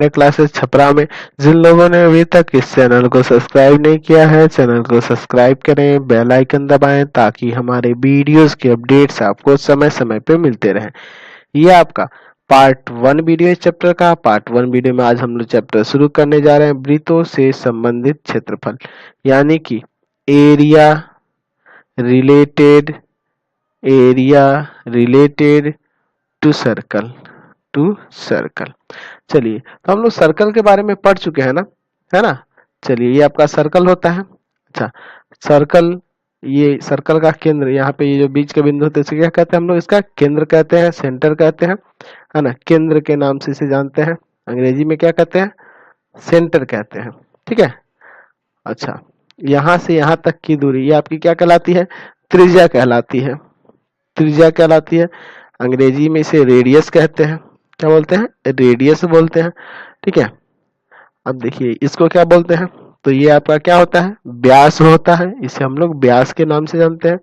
Classes Chhapra में। जिन लोगों ने अभी तक इस चैनल को सब्सक्राइब नहीं किया है, चैनल को सब्सक्राइब करें, बेल आइकन दबाएं ताकि हमारे वीडियोस के अपडेट्स आपको समय समय पे मिलते रहें। ये आपका पार्ट 1 वीडियो इस चैप्टर का। पार्ट 1 वीडियो में आज हम लोग चैप्टर शुरू करने जा रहे हैं वृत्तों से संबंधित क्षेत्रफल, यानी कि एरिया रिलेटेड टू सर्कल। चलिए, तो हम लोग सर्कल के बारे में पढ़ चुके हैं ना, है ना। चलिए, ये आपका सर्कल होता है। अच्छा, सर्कल, ये सर्कल का केंद्र, यहाँ पे ये जो बीच के बिंदु होते हैं इसे क्या कहते हैं हम लोग? इसका केंद्र कहते हैं, सेंटर कहते हैं, है ना। केंद्र के नाम से इसे जानते हैं, अंग्रेजी में क्या कहते हैं? सेंटर कहते हैं, ठीक है। अच्छा, यहाँ से यहाँ तक की दूरी ये आपकी क्या कहलाती है? त्रिज्या कहलाती है। त्रिज्या कहलाती है, अंग्रेजी में इसे रेडियस कहते हैं। क्या बोलते हैं? रेडियस बोलते हैं, ठीक है। अब देखिए इसको क्या बोलते हैं? तो ये आपका क्या होता है? व्यास होता है, इसे हम लोग व्यास के नाम से जानते हैं,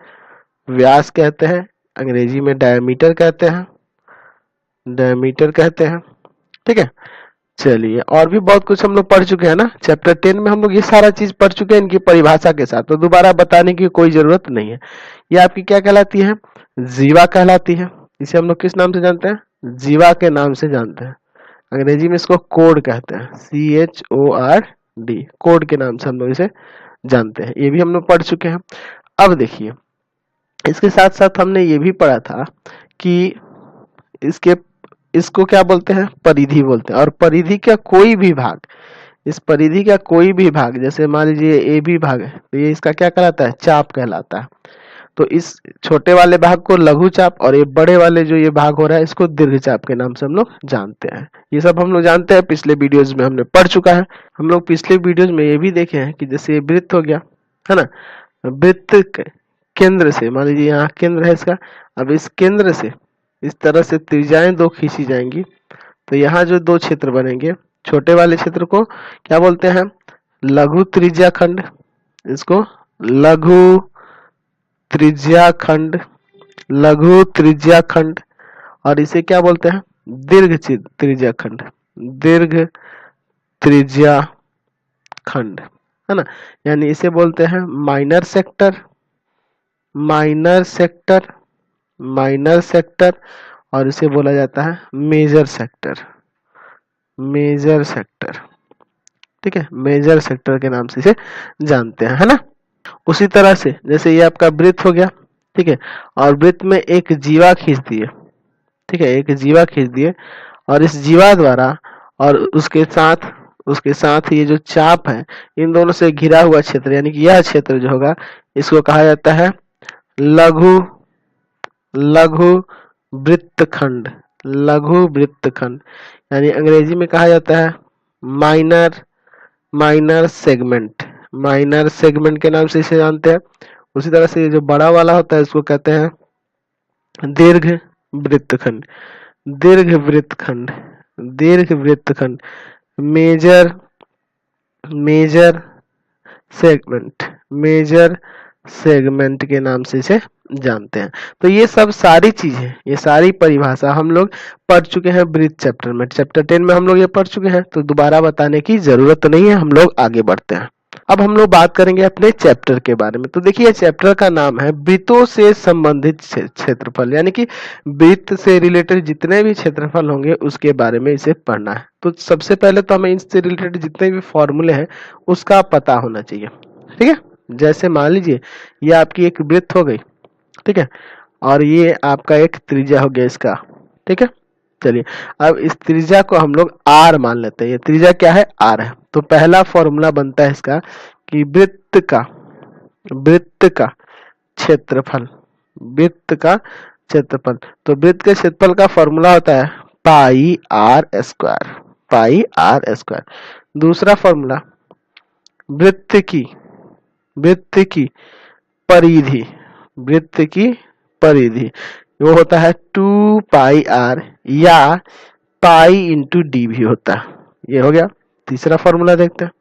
व्यास कहते हैं, अंग्रेजी में डायमीटर कहते हैं, डायमीटर कहते हैं, ठीक है। चलिए, और भी बहुत कुछ हम लोग पढ़ चुके हैं ना, चैप्टर 10 में हम लोग ये सारा चीज पढ़ चुके हैं इनकी परिभाषा के साथ, तो दोबारा बताने की कोई जरूरत नहीं है। ये आपकी क्या कहलाती है? जीवा कहलाती है। इसे हम लोग किस नाम से जानते हैं? जीवा के नाम से जानते हैं, अंग्रेजी में इसको कोड कहते हैं, CHORD, कोड के नाम से हम लोग इसे जानते हैं। ये भी हम लोग पढ़ चुके हैं। अब देखिए, इसके साथ साथ हमने ये भी पढ़ा था कि इसको क्या बोलते हैं? परिधि बोलते हैं। और परिधि का कोई भी भाग, इस परिधि का कोई भी भाग, जैसे मान लीजिए ए बी भाग है, तो ये इसका क्या कहलाता है? चाप कहलाता है। तो इस छोटे वाले भाग को लघु चाप, और ये बड़े वाले जो ये भाग हो रहा है इसको दीर्घ चाप के नाम से हम लोग जानते हैं। ये सब हम लोग जानते हैं, पिछले वीडियोज में हमने पढ़ चुका है। हम लोग पिछले वीडियोज में ये भी देखे हैं कि जैसे ये वृत्त हो गया, है ना। वृत्त केंद्र से, मान लीजिए यहाँ केंद्र है इसका, अब इस केंद्र से इस तरह से त्रिज्याएं दो खींची जाएंगी, तो यहाँ जो दो क्षेत्र बनेंगे, छोटे वाले क्षेत्र को क्या बोलते हैं? लघु त्रिज्या खंड, इसको लघु त्रिज्या खंड, लघु त्रिज्या खंड। और इसे क्या बोलते हैं? दीर्घ त्रिज्या खंड, दीर्घ त्रिज्या खंड, है ना। यानी इसे बोलते हैं minor sector, minor sector, minor sector, और इसे बोला जाता है मेजर सेक्टर, मेजर सेक्टर, ठीक है। मेजर सेक्टर के नाम से इसे जानते हैं, है ना। उसी तरह से जैसे ये आपका वृत्त हो गया, ठीक है, और वृत्त में एक जीवा खींच दिए, ठीक है, एक जीवा खींच दिए, और इस जीवा द्वारा और उसके साथ ये जो चाप है, इन दोनों से घिरा हुआ क्षेत्र, यानी कि यह क्षेत्र जो होगा इसको कहा जाता है लघु लघु वृत्तखंड, लघु वृत्तखंड, यानी अंग्रेजी में कहा जाता है माइनर सेगमेंट, माइनर सेगमेंट के नाम से इसे जानते हैं। उसी तरह से जो बड़ा वाला होता है इसको कहते हैं दीर्घ वृत्तखंड, दीर्घ वृत्तखंड, दीर्घ वृत्तखंड, major major segment, major segment के नाम से इसे जानते हैं। तो ये सब सारी चीजें, ये सारी परिभाषा हम लोग पढ़ चुके हैं वृत्त चैप्टर में, चैप्टर 10 में हम लोग ये पढ़ चुके हैं, तो दोबारा बताने की जरूरत नहीं है। हम लोग आगे बढ़ते हैं। अब हम लोग बात करेंगे अपने चैप्टर के बारे में। तो देखिए, चैप्टर का नाम है वृत्तों से संबंधित क्षेत्रफल, यानी कि वृत्त से रिलेटेड जितने भी क्षेत्रफल होंगे उसके बारे में इसे पढ़ना है। तो सबसे पहले तो हमें इनसे रिलेटेड जितने भी फॉर्मूले हैं उसका पता होना चाहिए, ठीक है। जैसे मान लीजिए ये आपकी एक वृत्त हो गई, ठीक है, और ये आपका एक त्रिज्या हो गया इसका, ठीक है। चलिए, अब इस त्रिज्या को हम लोग r मान लेते हैं। ये त्रिज्या क्या है? r है। तो पहला फॉर्मूला बनता है इसका कि वृत्त का क्षेत्रफल, वृत्त का क्षेत्रफल। तो वृत्त के क्षेत्रफल का फॉर्मूला होता है पाई r स्क्वायर, पाई r स्क्वायर। दूसरा फॉर्मूला वृत्त की परिधि, वृत्त की परिधि, वो होता है 2 पाई r, या पाई इंटू डी भी होता है। ये हो गया। तीसरा फॉर्मूला देखते हैं,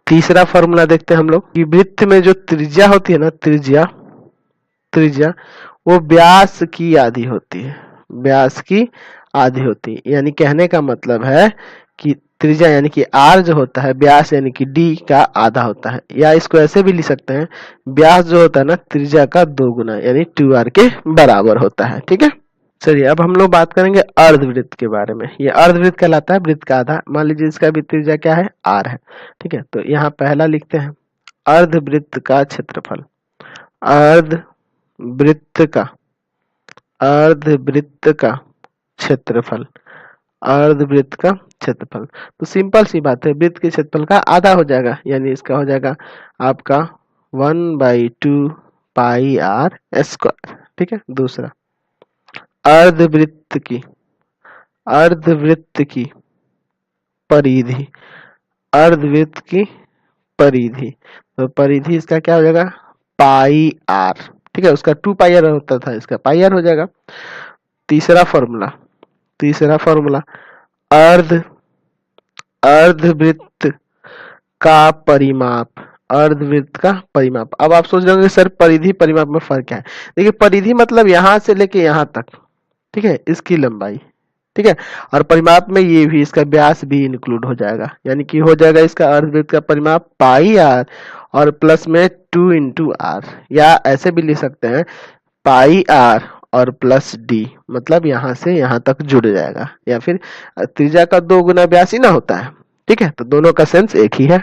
तीसरा फॉर्मूला देखते हैं हम लोग कि वृत्त में जो त्रिज्या होती है ना, त्रिज्या वो व्यास की आधी होती है, व्यास की आधी होती है। यानी कहने का मतलब है कि त्रिज्या यानी कि आर जो होता है व्यास यानी कि डी का आधा होता है, या इसको ऐसे भी लिख सकते हैं व्यास जो होता है ना त्रिज्या का 2 गुना यानी 2r के बराबर होता है। ठीक है, चलिए अब हम लोग बात करेंगे अर्धवृत्त के बारे में। ये अर्धवृत्त कहलाता है वृत्त का आधा। मान लीजिए इसका भी त्रिज्या क्या है, आर है। ठीक है, तो यहाँ पहला लिखते हैं अर्धवृत्त का क्षेत्रफल। अर्धवृत्त का अर्धवृत्त का क्षेत्रफल, अर्धवृत्त का क्षेत्रफल। तो सिंपल सी बात है, वृत्त के क्षेत्रफल का आधा हो जाएगा, यानी इसका हो जाएगा आपका 1/2 पाई आर स्क्वायर। ठीक है, दूसरा अर्धवृत्त की परिधि, अर्धवृत्त की परिधि, तो परिधि इसका क्या हो जाएगा पाई आर। ठीक है, उसका 2 पाई आर होता था, इसका पाई आर हो जाएगा। तीसरा फॉर्मूला अर्धवृत्त का परिमाप, अर्धवृत्त का परिमाप। अब आप सोच रहे होंगे सर परिधि परिमाप में फर्क क्या है। देखिए परिधि मतलब यहां से लेके यहां तक, ठीक है, इसकी लंबाई। ठीक है, और परिमाप में ये भी इसका व्यास भी इंक्लूड हो जाएगा, यानी कि हो जाएगा इसका अर्धवृत्त का परिमाप पाई आर और प्लस में 2 इंटू आर, या ऐसे भी लिख सकते हैं पाई आर और प्लस डी, मतलब यहां से यहां तक जुड़ जाएगा, या फिर त्रिज्या का 2 गुना व्यास ही ना होता है। ठीक है, तो दोनों का सेंस एक ही है।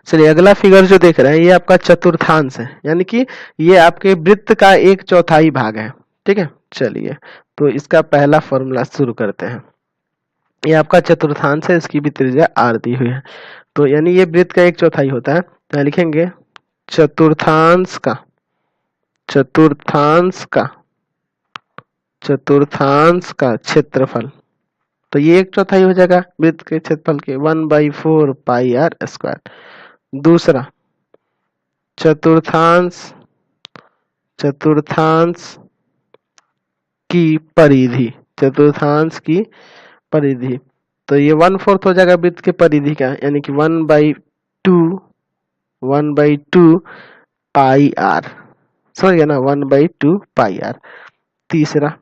चलिए अगला फिगर जो देख रहे हैं ये आपका चतुर्थांश है, यानी कि ये आपके वृत्त का 1/4 भाग है। ठीक है, चलिए तो इसका पहला फॉर्मूला शुरू करते हैं। ये आपका चतुर्थांश है, इसकी भी त्रिज्या आर दी हुई है, तो यानी ये वृत्त का 1/4 होता है। तो लिखेंगे चतुर्थांश का क्षेत्रफल, तो ये 1/4 हो जाएगा वृत्त के क्षेत्रफल के 1/4 पाई आर स्क्वायर। दूसरा चतुर्थांश की परिधि, तो ये 1/4 हो जाएगा वृत्त के परिधि का, यानी कि 1/2 पाई आर, समझ गया ना, 1/2 पाई आर। तीसरा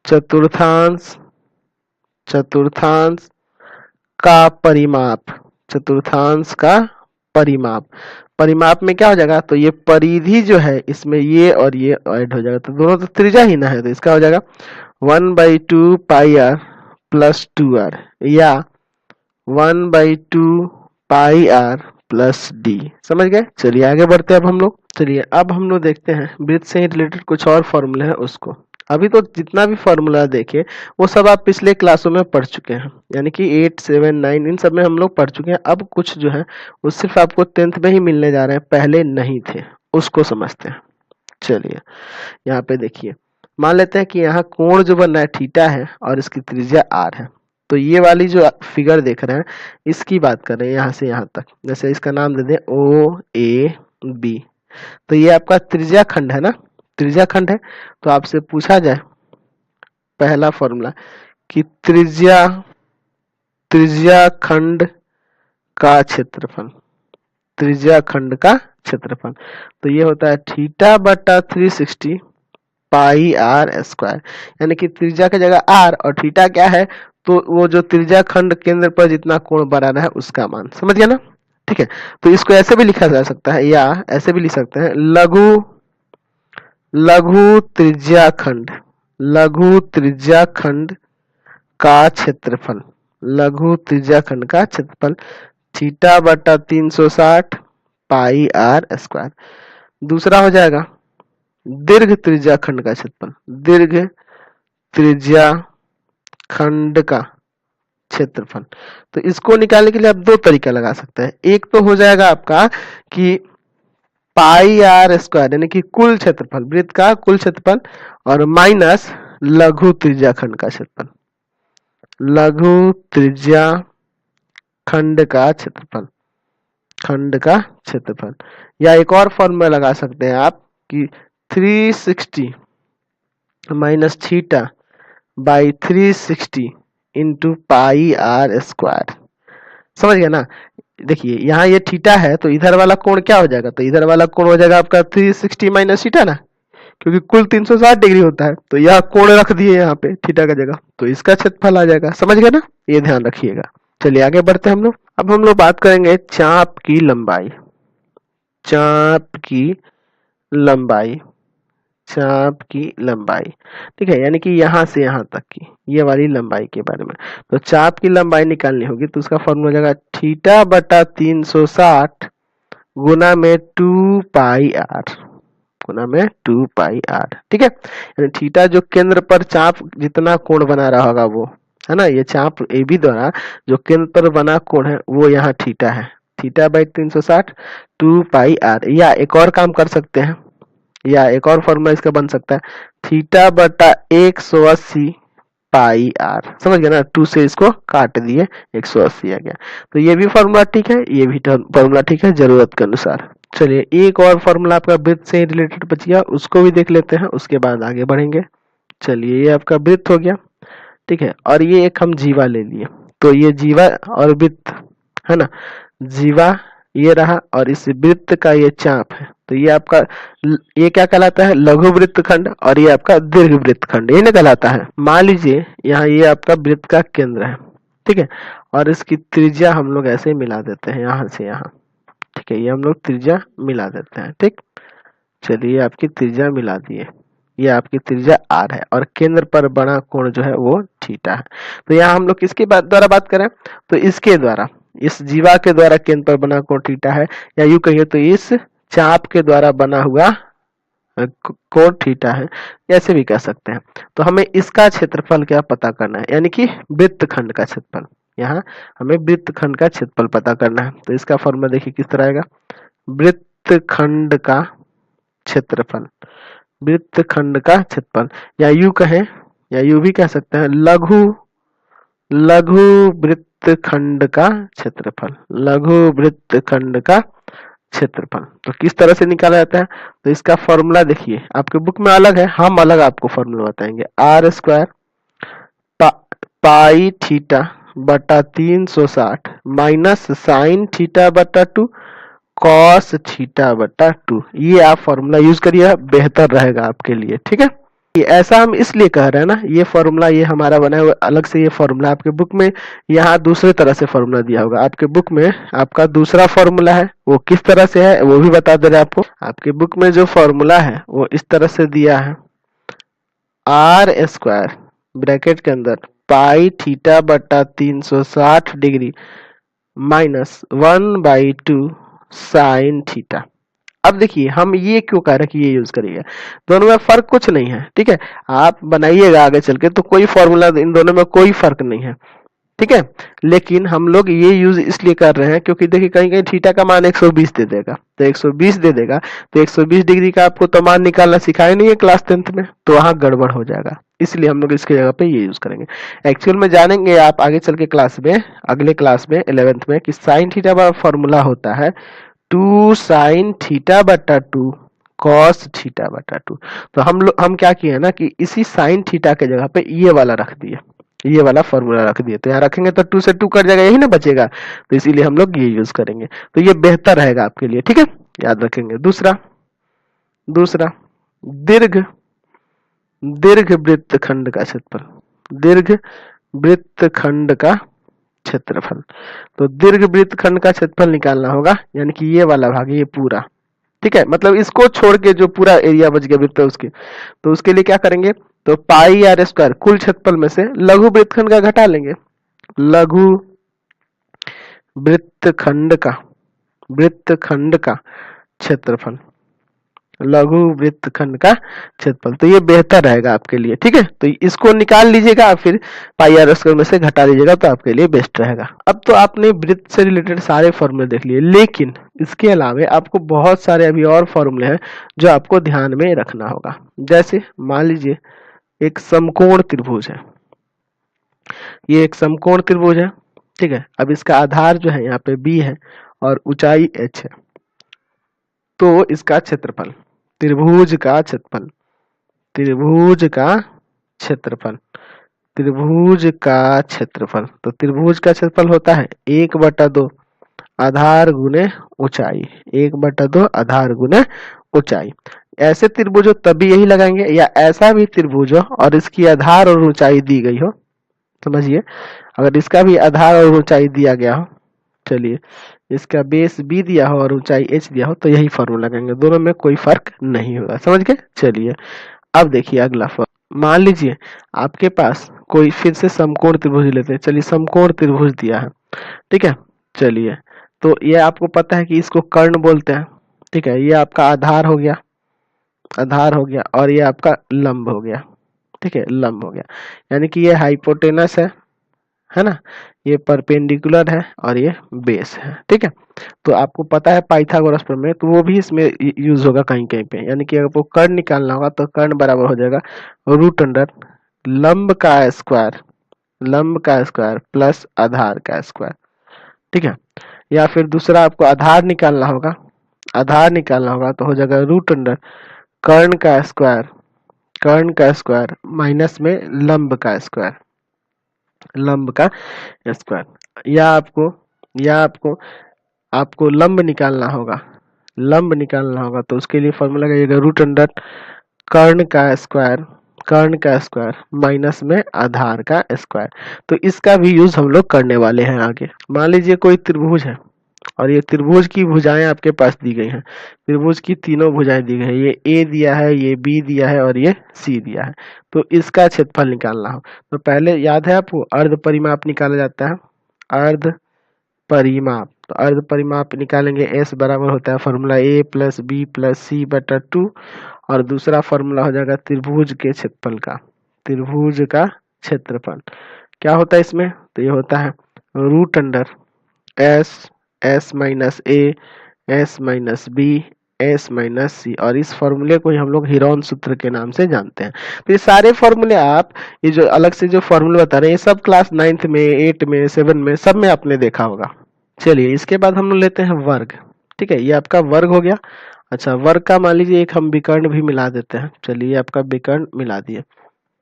चतुर्थांश का परिमाप में क्या हो जाएगा, तो ये परिधि जो है इसमें ये और ये ऐड हो जाएगा, तो दोनों तो त्रिज्या ही ना है, तो इसका हो जाएगा 1/2 पाई आर प्लस 2r, या 1/2 पाई आर प्लस डी। समझ गए, चलिए आगे बढ़ते हैं अब हम लोग। चलिए अब हम लोग देखते हैं वृत्त से ही रिलेटेड कुछ और फॉर्मूले हैं उसको। अभी तो जितना भी फॉर्मूला देखे वो सब आप पिछले क्लासों में पढ़ चुके हैं, यानी कि 8, 7, 9 इन सब में हम लोग पढ़ चुके हैं। अब कुछ जो है वो सिर्फ आपको 10th में ही मिलने जा रहे हैं, पहले नहीं थे, उसको समझते हैं। चलिए यहाँ पे देखिए, मान लेते हैं कि यहाँ कोण जो बन रहा है थीटा है और इसकी त्रिज्या आर है। तो ये वाली जो फिगर देख रहे हैं इसकी बात कर रहे हैं यहाँ से यहाँ तक। जैसे इसका नाम दे दें ओ ए बी, तो ये आपका त्रिज्या खंड है ना, त्रिज्या खंड है। तो आपसे पूछा जाए पहला फॉर्मूला कि त्रिज्या खंड का क्षेत्रफल, त्रिज्या खंड का क्षेत्रफल, तो ये होता है थीटा बटा 360 पाई आर स्क्वायर, यानी कि त्रिज्या की जगह आर और थीटा क्या है, तो वो जो त्रिज्या खंड केंद्र पर जितना कोण बना रहा है उसका मान। समझ गया ना। ठीक है, तो इसको ऐसे भी लिखा जा सकता है या ऐसे भी लिख सकते हैं लघु त्रिज्या खंड का क्षेत्रफल, लघु त्रिज्या खंड का क्षेत्रफल थीटा बटा 360 पाई आर स्क्वायर। दूसरा हो जाएगा दीर्घ त्रिज्या खंड का क्षेत्रफल, दीर्घ त्रिज्या खंड का क्षेत्रफल। तो इसको निकालने के लिए आप 2 तरीका लगा सकते हैं। एक तो हो जाएगा आपका कि पाई आर स्क्वायर यानी कि कुल क्षेत्रफल, वृत्त का कुल क्षेत्रफल, और माइनस लघु त्रिज्या खंड का क्षेत्रफल, लघु त्रिज्या खंड का क्षेत्रफल। या एक और फॉर्मूला लगा सकते हैं आप कि 360 minus theta by 360 into pi r square. समझ गया ना। देखिए यहाँ ये थीटा है तो इधर वाला कोण क्या हो जाएगा, तो इधर वाला कोण हो जाएगा आपका 360 माइनस थीटा ना, क्योंकि कुल 360 डिग्री होता है, तो यह कोण रख दिए यहाँ पे थीटा का जगह, तो इसका क्षेत्रफल आ जाएगा। समझ गए ना, ये ध्यान रखिएगा। चलिए आगे बढ़ते हैं हम लोग। अब हम लोग बात करेंगे चाप की लंबाई। चाप की लंबाई, चाप की लंबाई, ठीक है, यानी कि यहाँ से यहाँ तक की ये वाली लंबाई के बारे में। तो चाप की लंबाई निकालनी होगी तो उसका फॉर्मूला जाएगा थीटा बटा 360 गुना में 2 पाई आर, गुना में 2 पाई आर, ठीक है। यानी थीटा जो केंद्र पर चाप जितना कोण बना रहा होगा वो है ना, ये चाप ए बी द्वारा जो केंद्र पर बना कोण है वो यहाँ थीटा है, थीटा बाई 360 2 पाई आर। या एक और काम कर सकते हैं, या एक और फॉर्मूला इसका बन सकता है थीटा बटा 180 पाई आर। समझ गए ना, 2 से इसको काट दिए 180 आ गया। तो ये भी फॉर्मूला ठीक है, ये भी फॉर्मूला ठीक है जरूरत के अनुसार। चलिए एक और फॉर्मूला आपका वृत्त से रिलेटेड बच गया, उसको भी देख लेते हैं, उसके बाद आगे बढ़ेंगे। चलिए ये आपका वृत्त हो गया, ठीक है, और ये एक हम जीवा ले लिए, तो ये जीवा और वृत्त है ना, जीवा ये रहा और इस वृत्त का ये चाप है, तो ये आपका ये क्या कहलाता है, लघु वृत्तखंड, और ये आपका दीर्घ वृत्तखंड, ये ना कहलाता है। मान लीजिए यहाँ ये आपका वृत्त का केंद्र है, ठीक है, और इसकी त्रिज्या हम लोग ऐसे मिला देते हैं यहाँ से यहाँ, ठीक है, ये हम लोग त्रिज्या मिला देते हैं, ठीक। चलिए आपकी त्रिज्या मिला दिए, ये आपकी त्रिज्या आर है और केंद्र पर बना कोण जो है वो थीटा है। तो यहाँ हम लोग किसके द्वारा बात करें, तो इसके द्वारा, इस जीवा के द्वारा केंद्र पर बना कोण थीटा है, या यूं कहिए तो इस चाप के द्वारा बना हुआ कोण थीटा है, ऐसे भी कह सकते हैं। तो हमें इसका क्षेत्रफल क्या पता करना है, यानी कि वृत्तखंड का क्षेत्रफल। यहाँ हमें वृत्तखंड का क्षेत्रफल पता करना है, तो इसका फॉर्मूला देखिए किस तरह आएगा, वृत्तखंड का क्षेत्रफल, वृत्तखंड का क्षेत्रफल, या यूं कहें, या यूं भी कह सकते हैं लघु वृत्तखंड का क्षेत्रफल, लघु वृत्तखंड का क्षेत्रफल। तो किस तरह से निकाला जाता है, तो इसका फॉर्मूला देखिए आपके बुक में अलग है, हम अलग आपको फॉर्मूला बताएंगे। आर स्क्वायर पाई थीटा बटा 360 माइनस साइन थीटा बटा 2 कॉस थीटा बटा 2, ये आप फॉर्मूला यूज करिए, बेहतर रहेगा आपके लिए, ठीक है। ये ऐसा हम इसलिए कह रहे हैं ना, ये फॉर्मूला ये हमारा बना हुआ अलग से, ये फॉर्मूला आपके बुक में यहाँ दूसरे तरह से फॉर्मूला दिया होगा। आपके बुक में आपका दूसरा फॉर्मूला है, वो किस तरह से है वो भी बता दे रहे हैं आपको। आपके बुक में जो फॉर्मूला है वो इस तरह से दिया है, आर स्क्वायर ब्रैकेट के अंदर पाई थीटा बटा 360 डिग्री माइनस 1/2 साइन थीटा। अब देखिए हम ये क्यों कह रहे हैं कि ये यूज करिएगा, दोनों में फर्क कुछ नहीं है, ठीक है, आप बनाइएगा आगे चल के तो कोई फॉर्मूला, इन दोनों में कोई फर्क नहीं है, ठीक है। लेकिन हम लोग ये यूज इसलिए कर रहे हैं क्योंकि देखिए कहीं कहीं थीटा का मान 120 दे देगा, तो 120 दे देगा तो 120 डिग्री का आपको तो मान निकालना सिखाया नहीं है क्लास 10th में, तो वहां गड़बड़ हो जाएगा, इसलिए हम लोग इसके जगह पे ये यूज करेंगे। एक्चुअल में जानेंगे आप आगे चल के क्लास में, अगले क्लास में 11th में, कि साइन थीटा का फॉर्मूला होता है 2 साइन थीटा बटा 2 कॉस थीटा बटा 2। तो हम क्या किए ना कि इसी साइन थीटा के जगह पे ये वाला रख दिए, ये वाला फॉर्मूला रख दिए, तो यहाँ रखेंगे तो 2 से 2 कट जाएगा, यही ना बचेगा, तो इसीलिए हम लोग ये यूज करेंगे, तो ये बेहतर रहेगा आपके लिए, ठीक है, याद रखेंगे। दूसरा दीर्घ वृत्तखंड का क्षेत्रफल, दीर्घ वृत्तखंड का क्षेत्रफल। तो दीर्घ वृत्तखंड का क्षेत्रफल निकालना होगा, यानी कि ये वाला भाग, ये पूरा, ठीक है, मतलब इसको छोड़ के जो पूरा एरिया बच गया वृत्त उसके, तो उसके लिए क्या करेंगे, तो पाई आर स्क्वायर कुल क्षेत्रफल में से लघु वृत्तखंड का घटा लेंगे, लघु वृत्तखंड का क्षेत्रफल, लघु वृत्तखंड का क्षेत्रफल, तो ये बेहतर रहेगा आपके लिए, ठीक है। तो इसको निकाल लीजिएगा, फिर पाई आर स्क्वायर में से घटा लीजिएगा, तो आपके लिए बेस्ट रहेगा। अब तो आपने वृत्त से रिलेटेड सारे फॉर्मूले देख लिए, लेकिन इसके अलावा आपको बहुत सारे अभी और फॉर्मूले हैं जो आपको ध्यान में रखना होगा। जैसे मान लीजिए एक समकोण त्रिभुज है, ये एक समकोण त्रिभुज है, ठीक है। अब इसका आधार जो है यहाँ पे बी है और ऊंचाई h है, तो इसका क्षेत्रफल, त्रिभुज का क्षेत्रफल, त्रिभुज का क्षेत्रफल, त्रिभुज का क्षेत्रफल, तो त्रिभुज का क्षेत्रफल होता है 1/2 आधार गुने ऊंचाई, 1/2 आधार गुने ऊंचाई। ऐसे त्रिभुज हो तब भी यही लगाएंगे, या ऐसा भी त्रिभुज हो और इसकी आधार और ऊंचाई दी गई हो, समझिए, अगर इसका भी आधार और ऊंचाई दिया गया हो, चलिए इसका बेस बी दिया हो और ऊंचाई एच दिया हो, तो यही फॉर्मूला लगाएंगे, दोनों में कोई फर्क नहीं होगा, समझ गए। चलिए अब देखिए अगला फॉर्मूला, मान लीजिए आपके पास कोई फिर से समकोण त्रिभुज लेते हैं, चलिए समकोण त्रिभुज दिया है, ठीक है। चलिए तो ये आपको पता है कि इसको कर्ण बोलते हैं, ठीक है, ये आपका आधार हो गया, आधार हो गया, और ये आपका लंब हो गया, ठीक है, लंब हो गया, यानी कि ये हाइपोटेनस है ना, ये परपेंडिकुलर है और ये बेस है, ठीक है। तो आपको पता है पाइथागोरस प्रमेय, तो वो भी इसमें यूज होगा कहीं कहीं पे, यानी कि अगर आपको कर्ण निकालना होगा तो कर्ण बराबर हो जाएगा रूट अंडर लंब का स्क्वायर, लंब का स्क्वायर प्लस आधार का स्क्वायर, ठीक है। या फिर दूसरा आपको आधार निकालना होगा, आधार निकालना होगा तो हो जाएगा रूट अंडर कर्ण का स्क्वायर, कर्ण का स्क्वायर माइनस में लंब का स्क्वायर, लंब का स्क्वायर। या आपको आपको लंब निकालना होगा, लंब निकालना होगा तो उसके लिए फॉर्मूला लगाइएगा रूट अंडर कर्ण का स्क्वायर, कर्ण का स्क्वायर माइनस में आधार का स्क्वायर। तो इसका भी यूज हम लोग करने वाले हैं आगे। मान लीजिए कोई त्रिभुज है और ये त्रिभुज की भुजाएं आपके पास दी गई हैं, त्रिभुज की तीनों भुजाएं दी गई हैं, ये ए दिया है, ये बी दिया है और ये सी दिया है। तो इसका क्षेत्रफल निकालना हो तो पहले याद है आपको अर्ध परिमाप निकाला जाता है, अर्ध परिमाप। तो अर्ध परिमाप निकालेंगे, एस बराबर होता है फॉर्मूला ए प्लस बी प्लस सी बटा 2, और दूसरा फॉर्मूला हो जाएगा त्रिभुज के क्षेत्रफल का, त्रिभुज का क्षेत्रफल क्या होता है इसमें, तो ये होता है root under s, s minus a, s minus b, s minus c, और इस फॉर्मूले को हम लोग हीरोन सूत्र के नाम से जानते हैं। तो ये सारे फॉर्मूले आप, ये जो अलग से जो फॉर्मूले बता रहे हैं, ये सब क्लास 9th में, 8 में, 7 में, सब में आपने देखा होगा। चलिए इसके बाद हम लोग लेते हैं वर्ग, ठीक है, ये आपका वर्ग हो गया। अच्छा वर्ग का मान लीजिए एक हम विकर्ण भी मिला देते हैं, चलिए आपका विकर्ण मिला दिए,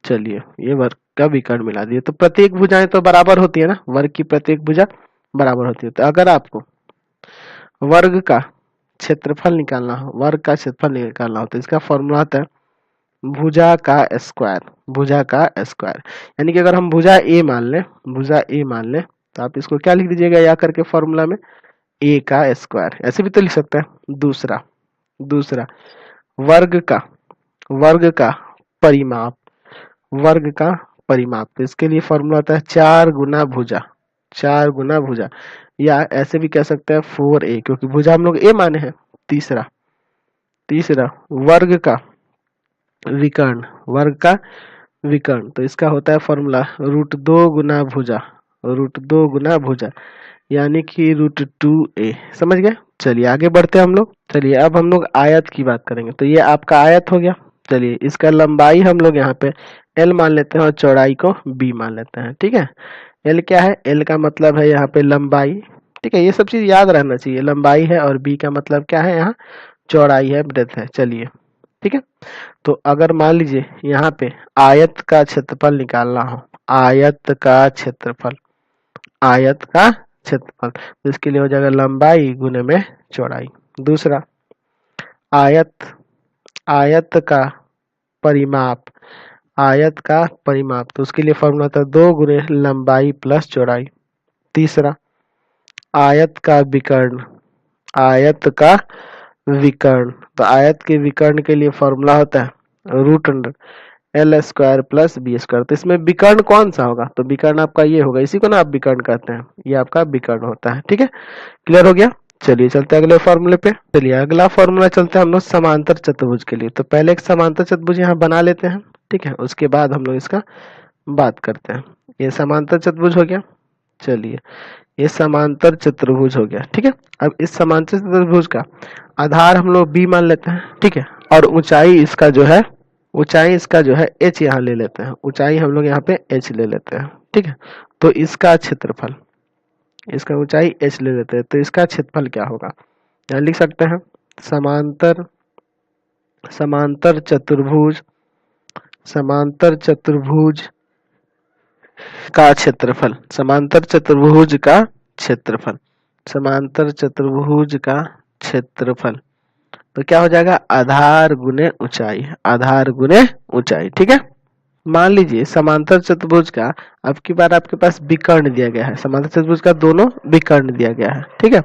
चलिए ये वर्ग का विकर्ण मिला दिए, तो प्रत्येक भुजाएं तो बराबर होती है ना, वर्ग की प्रत्येक भुजा बराबर होती है। तो अगर आपको वर्ग का क्षेत्रफल निकालना हो, वर्ग का क्षेत्रफल निकालना हो, तो इसका फॉर्मूला होता है भुजा का स्क्वायर, भुजा का स्क्वायर, यानी कि अगर हम भुजा ए मान लें, भुजा ए मान लें, तो आप इसको क्या लिख दीजिएगा या करके फॉर्मूला में ए का स्क्वायर, ऐसे भी तो लिख सकते हैं। दूसरा दूसरा वर्ग का, वर्ग का परिमाप, वर्ग का परिमाप, तो इसके लिए फॉर्मूला होता है 4 गुना भुजा, 4 गुना भुजा, या ऐसे भी कह सकते हैं 4a, क्योंकि भुजा हम लोग ए माने हैं। तीसरा तीसरा वर्ग का विकर्ण, वर्ग का विकर्ण, तो इसका होता है फॉर्मूला रूट 2 गुना भुजा, रूट 2 गुना भुजा, यानी कि रूट 2a, समझ गए। चलिए आगे बढ़ते हैं हम लोग। चलिए अब हम लोग आयत की बात करेंगे, तो ये आपका आयत हो गया। चलिए इसका लंबाई हम लोग यहाँ पे l मान लेते हैं और चौड़ाई को b मान लेते हैं, ठीक है। l क्या है, l का मतलब है यहाँ पे लंबाई, ठीक है, ये सब चीज याद रहना चाहिए, लंबाई है, और b का मतलब क्या है, यहाँ चौड़ाई है, ब्रेथ है। चलिए ठीक है, तो अगर मान लीजिए यहाँ पे आयत का क्षेत्रफल निकालना हो, आयत का क्षेत्रफल, आयत का क्षेत्रफल, तो इसके लिए हो जाएगा लंबाई गुने में चौड़ाई। दूसरा आयत, आयत का परिमाप, आयत का परिमाप, तो उसके लिए फॉर्मूला था 2 गुने लंबाई प्लस चौड़ाई। तीसरा आयत का विकर्ण, आयत का विकर्ण, तो आयत के विकर्ण के लिए फॉर्मूला होता है root under L square plus B square. तो इसमें विकर्ण कौन सा होगा, तो विकर्ण आपका ये होगा, इसी को ना आप विकर्ण कहते हैं, ये आपका विकर्ण होता है, ठीक है, क्लियर हो गया। चलिए चलते हैं अगले फॉर्मूले पे। चलिए अगला फॉर्मूला चलते हैं हम लोग समांतर चतुर्भुज के लिए। तो पहले एक समांतर चतुर्भुज यहाँ बना लेते हैं, ठीक है, उसके बाद हम लोग इसका बात करते हैं। ये समांतर चतुर्भुज हो गया, चलिए ये समांतर चतुर्भुज हो गया, ठीक है। अब इस समांतर चतुर्भुज का आधार हम लोग b मान लेते हैं, ठीक है, और ऊंचाई इसका जो है, ऊंचाई इसका जो है h यहाँ ले लेते हैं, ऊंचाई हम लोग यहाँ पे h ले लेते हैं, ठीक है। तो इसका क्षेत्रफल, इसका ऊंचाई h ले लेते हैं, तो इसका क्षेत्रफल क्या होगा, यहाँ लिख सकते हैं समांतर, समांतर चतुर्भुज, समांतर चतुर्भुज का क्षेत्रफल, समांतर चतुर्भुज का क्षेत्रफल, समांतर चतुर्भुज का क्षेत्रफल, तो क्या हो जाएगा आधार गुने ऊंचाई, आधार गुने ऊंचाई। ठीक है, मान लीजिए समांतर चतुर्भुज का अब की बार आपके पास विकर्ण दिया गया है, समांतर चतुर्भुज का दोनों विकर्ण दिया गया है। ठीक है,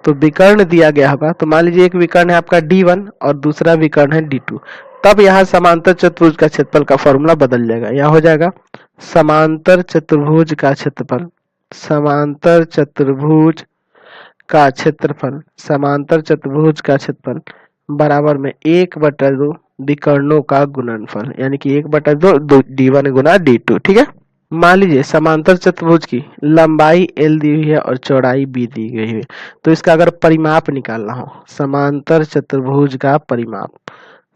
तो विकर्ण दिया गया होगा, तो मान लीजिए एक विकर्ण है आपका D1 और दूसरा विकर्ण है D2, तब यहाँ समांतर चतुर्भुज का क्षेत्रफल का फॉर्मूला बदल जाएगा। यहाँ हो जाएगा समांतर चतुर्भुज का क्षेत्रफल, समांतर चतुर्भुज का क्षेत्रफल, समांतर चतुर्भुज का क्षेत्रफल बराबर में 1/2 विकर्णों का गुणनफल, यानी कि 1/2 D1 गुना D2। ठीक है, मान लीजिए समांतर चतुर्भुज की लंबाई L दी हुई है और चौड़ाई B दी गई है, तो इसका अगर परिमाप निकालना हो, समांतर चतुर्भुज का परिमाप,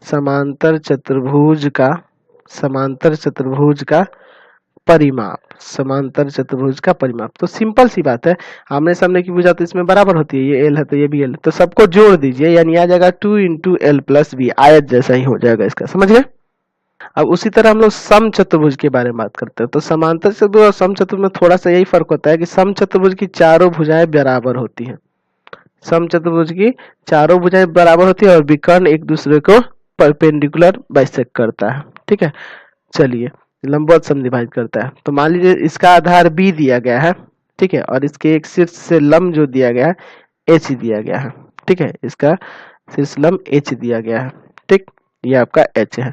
समांतर चतुर्भुज का, समांतर चतुर्भुज का परिमाप, समांतर चतुर्भुज का परिमाप, तो सिंपल सी बात है, आमने सामने की भुजा तो इसमें बराबर होती है, ये L है तो ये भी L, तो सबको जोड़ दीजिए, यानी आ जाएगा 2 × L + B, आयत जैसा ही हो जाएगा इसका, समझ गए। अब उसी तरह हम लोग सम चतुर्भुज के बारे में बात करते हैं, तो समांतर चतुर्भुज और सम चतुर्भुज में थोड़ा सा यही फर्क होता है कि सम चतुर्भुज की चारों भुजाएं बराबर होती हैं, सम चतुर्भुज की चारों भुजाएं बराबर होती है और विकर्ण एक दूसरे को परपेंडिकुलर बाइसेक्ट करता है। ठीक है, चलिए लंबवत समद्विभाजित करता है, तो मान लीजिए इसका आधार B दिया गया है, ठीक है, और इसके एक शीर्ष से लंब जो दिया गया है H दिया गया है। ठीक है, इसका शीर्ष लंब H दिया गया है। ठीक, ये आपका H है।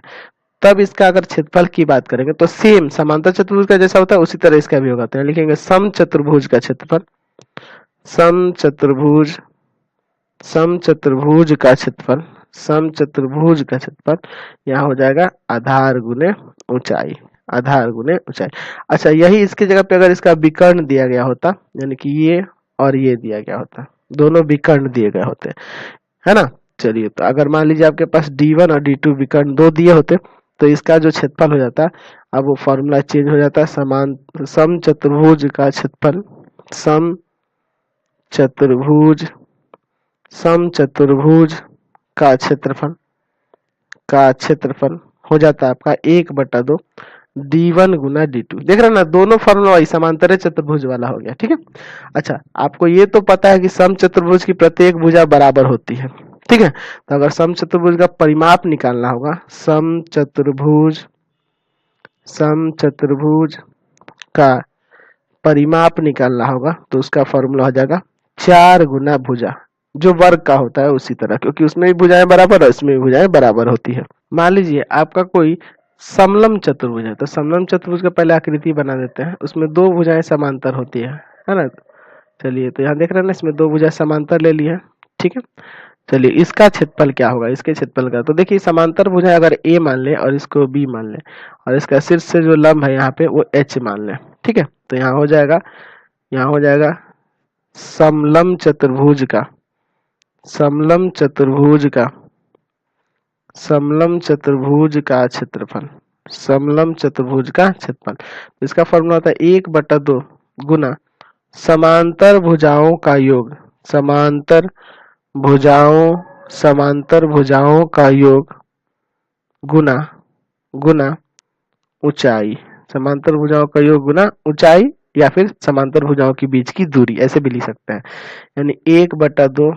तब इसका अगर क्षेत्रफल की बात करेंगे तो सेम समांतर चतुर्भुज का जैसा होता है उसी तरह इसका भी होगा, तो लिखेंगे सम चतुर्भुज का क्षेत्रफल, सम चतुर्भुज, सम चतुर्भुज का क्षेत्रफल, सम चतुर्भुज का क्षेत्रफल यहाँ हो जाएगा आधार गुने ऊंचाई, आधार गुने ऊंचाई। अच्छा, यही इसकी जगह पे अगर इसका विकर्ण दिया गया होता, यानी कि ये और ये दिया गया होता, दोनों विकर्ण दिए गए होते, है ना। चलिए, तो अगर मान लीजिए आपके पास D1 और D2 विकर्ण दो दिए होते, तो इसका जो क्षेत्रफल हो जाता, अब वो फॉर्मूला चेंज हो जाता है, समान सम चतुर्भुज का क्षेत्रफल, सम चतुर्भुज, सम चतुर्भुज का क्षेत्रफल, का क्षेत्रफल हो जाता है आपका 1/2 D1 गुना D2। देख रहे हैं ना, दोनों फॉर्मूला वही समांतर चतुर्भुज वाला हो गया। ठीक है, अच्छा आपको ये तो पता है कि सम चतुर्भुज की प्रत्येक भुजा बराबर होती है। ठीक है, तो अगर सम चतुर्भुज का परिमाप निकालना होगा, सम चतुर्भुज, सम चतुर्भुज का परिमाप निकालना होगा, तो उसका फॉर्मूला हो जाएगा 4 गुना भुजा, जो वर्ग का होता है उसी तरह, क्योंकि उसमें भी भुजाएं बराबर और इसमें भी भुजाएं बराबर होती है। मान लीजिए आपका कोई समलम चतुर्भुज है, तो समलम चतुर्भुज का पहले आकृति बना देते हैं, उसमें दो भुजाएं समांतर होती है ना। चलिए, तो यहाँ देख रहे हैं ना, इसमें दो भुजाएं समांतर ले ली है। ठीक है, चलिए इसका क्षेत्रफल क्या होगा, इसके क्षेत्रफल का, तो देखिए समांतर भुजाएं अगर A मान ले और इसको B मान ले और इसका शीर्ष से जो लंब है यहाँ पे वो H मान ले। ठीक है, तो यहाँ हो जाएगा, यहाँ हो जाएगा समलम चतुर्भुज का, समलम चतुर्भुज का, समलम चतुर्भुज का क्षेत्रफल, समलम चतुर्भुज का क्षेत्रफल, इसका फॉर्मूला होता है 1/2 गुना समांतर भुजाओं का योग, समांतर भुजाओं, समांतर भुजाओं का योग गुना, गुना ऊंचाई, समांतर भुजाओं का योग गुना ऊंचाई, या फिर समांतर भुजाओं के बीच की दूरी, ऐसे भी लिख सकते हैं। यानी 1/2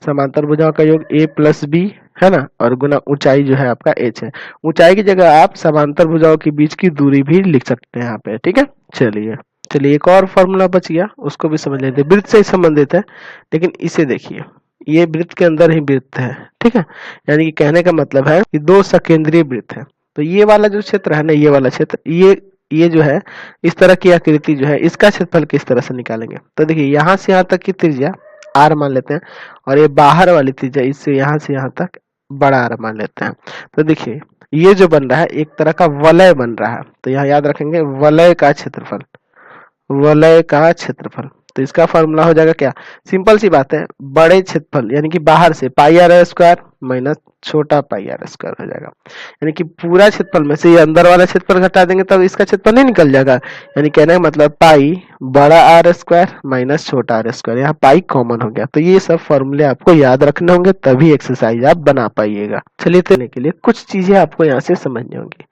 समांतर भुजाओं का योग A + B है ना, और गुना ऊंचाई जो है आपका H है। ऊंचाई की जगह आप समांतर भुजाओं के बीच की दूरी भी लिख सकते हैं यहाँ पे। ठीक है, चलिए चलिए एक और फॉर्मूला बच गया, उसको भी समझ लेते हैं, वृत्त से ही संबंधित है, लेकिन इसे देखिए, ये वृत्त के अंदर ही वृत्त है। ठीक है, यानी कि कहने का मतलब है कि दो सकेंद्रीय वृत्त है, तो ये वाला जो क्षेत्र है ना, ये वाला क्षेत्र, ये जो है इस तरह की आकृति जो है, इसका क्षेत्रफल किस तरह से निकालेंगे, तो देखिए यहाँ से यहाँ तक की त्रिज्या R मान लेते हैं, और ये बाहर वाली त्रिज्या इससे यहाँ से यहाँ तक बड़ा R मान लेते हैं। तो देखिए ये जो बन रहा है एक तरह का वलय बन रहा है, तो यहाँ याद रखेंगे वलय का क्षेत्रफल, वलय का क्षेत्रफल, तो इसका फॉर्मूला हो जाएगा क्या, सिंपल सी बात है, बड़े क्षेत्रफल यानी कि बाहर से πr² माइनस छोटा πr² हो जाएगा, यानी कि पूरा क्षेत्रफल में से ये अंदर वाला क्षेत्रफल घटा देंगे तब इसका क्षेत्रफल नहीं निकल जाएगा, यानी कहने का मतलब पाई बड़ा R² माइनस छोटा R², यहाँ पाई कॉमन हो गया। तो ये सब फॉर्मूले आपको याद रखने होंगे, तभी एक्सरसाइज आप बना पाइएगा। चलिए, तो के लिए कुछ चीजें आपको यहाँ से समझनी होंगी।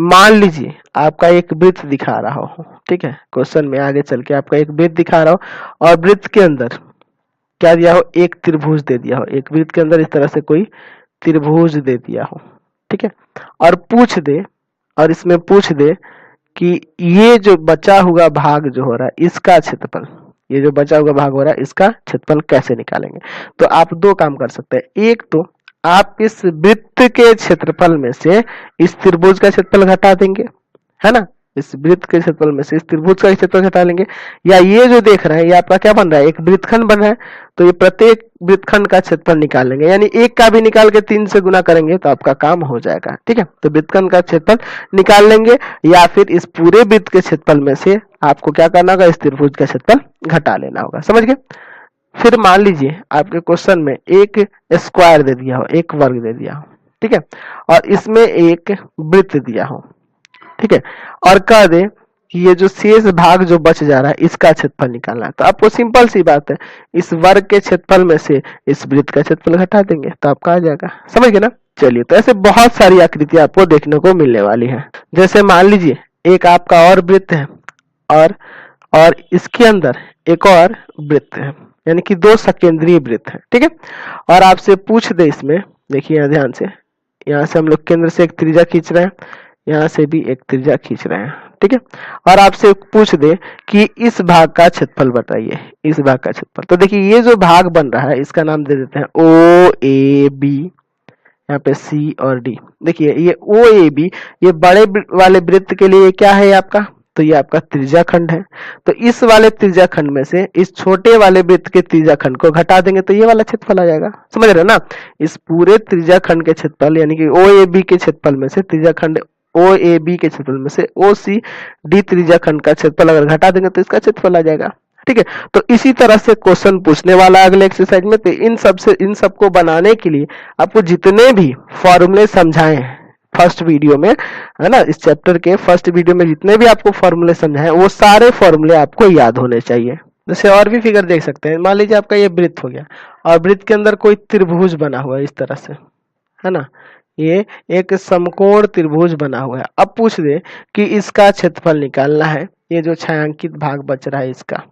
मान लीजिए आपका एक वृत्त दिखा रहा हो, ठीक है, क्वेश्चन में आगे चल के आपका एक वृत्त दिखा रहा हो, और वृत्त के अंदर क्या दिया हो, एक त्रिभुज दे दिया हो, एक वृत्त के अंदर इस तरह से कोई त्रिभुज दे दिया हो, ठीक है, और पूछ दे, और इसमें पूछ दे कि ये जो बचा हुआ भाग जो हो रहा है इसका क्षेत्रफल, ये जो बचा हुआ भाग हो रहा है इसका क्षेत्रफल कैसे निकालेंगे। तो आप दो काम कर सकते हैं, एक तो आप इस वृत्त के क्षेत्रफल में से इस त्रिभुज का क्षेत्रफल घटा देंगे, है ना, इस वृत्त के क्षेत्रफल में से इस त्रिभुज का क्षेत्रफल घटा लेंगे, या ये जो देख रहे हैं ये आपका क्या बन रहा है, एक वृत्तखंड बन रहा है, तो ये प्रत्येक वृत्तखंड का क्षेत्रफल निकाल लेंगे, यानी एक का भी निकाल के 3 से गुना करेंगे तो आपका काम हो जाएगा, ठीक है। तो वृत्तखंड का क्षेत्रफल निकाल लेंगे, या फिर इस पूरे वृत्त के क्षेत्रफल में से आपको क्या करना होगा, इस त्रिभुज का क्षेत्रफल घटा लेना होगा, समझ गए। फिर मान लीजिए आपके क्वेश्चन में एक स्क्वायर दे दिया हो, एक वर्ग दे दिया हो, ठीक है, और इसमें एक वृत्त दिया हो, ठीक है, और कह दे कि ये जो शेष भाग जो बच जा रहा है इसका क्षेत्रफल निकालना है, तो आपको सिंपल सी बात है, इस वर्ग के क्षेत्रफल में से इस वृत्त का क्षेत्रफल घटा देंगे तो आपका आ जाएगा, समझ गए ना। चलिए, तो ऐसे बहुत सारी आकृतियां आपको देखने को मिलने वाली है। जैसे मान लीजिए एक आपका और वृत्त है, और इसके अंदर एक और वृत्त है, यानी कि दो सकेंद्रीय वृत्त है, ठीक है, और आपसे पूछ दे इसमें, देखिए यहाँ ध्यान से, यहाँ से हम लोग केंद्र से एक त्रिज्या खींच रहे हैं, यहाँ से भी एक त्रिज्या खींच रहे हैं, ठीक है, और आपसे पूछ दे कि इस भाग का क्षेत्रफल बताइए, इस भाग का क्षेत्रफल। तो देखिए ये जो भाग बन रहा है इसका नाम दे देते हैं ओ ए बी, यहाँ पे सी और डी। देखिए ये ओ ए बी, ये बड़े वाले वृत्त के लिए क्या है आपका, तो ये आपका त्रिज्या खंड है, तो इस वाले त्रिज्या खंड में से इस छोटे वाले वृत्त के त्रिज्या खंड को घटा देंगे तो ये वाला क्षेत्रफल आ जाएगा, समझ रहे हो ना। इस पूरे त्रिज्या खंड के क्षेत्रफल यानी कि ओ ए बी के क्षेत्रफल में से त्रिज्या खंड ओ ए बी के क्षेत्रफल में से ओ सी डी त्रिज्या खंड का क्षेत्रफल अगर घटा देंगे तो इसका क्षेत्रफल आ जाएगा, ठीक है। तो इसी तरह से क्वेश्चन पूछने वाला अगले एक्सरसाइज में, तो इन सबको बनाने के लिए आपको जितने भी फॉर्मूले समझाए हैं फर्स्ट वीडियो में, है ना, इस चैप्टर के फर्स्ट वीडियो में जितने भी आपको फॉर्मूले समझाए वो सारे फॉर्मूले आपको याद होने चाहिए। जैसे और भी फिगर देख सकते हैं, मान लीजिए आपका ये वृत्त हो गया और वृत्त के अंदर कोई त्रिभुज बना हुआ है इस तरह से, है ना, ये एक समकोण त्रिभुज बना हुआ है। अब पूछ दे कि इसका क्षेत्रफल निकालना है, ये जो छायांकित भाग बच रहा है इसका,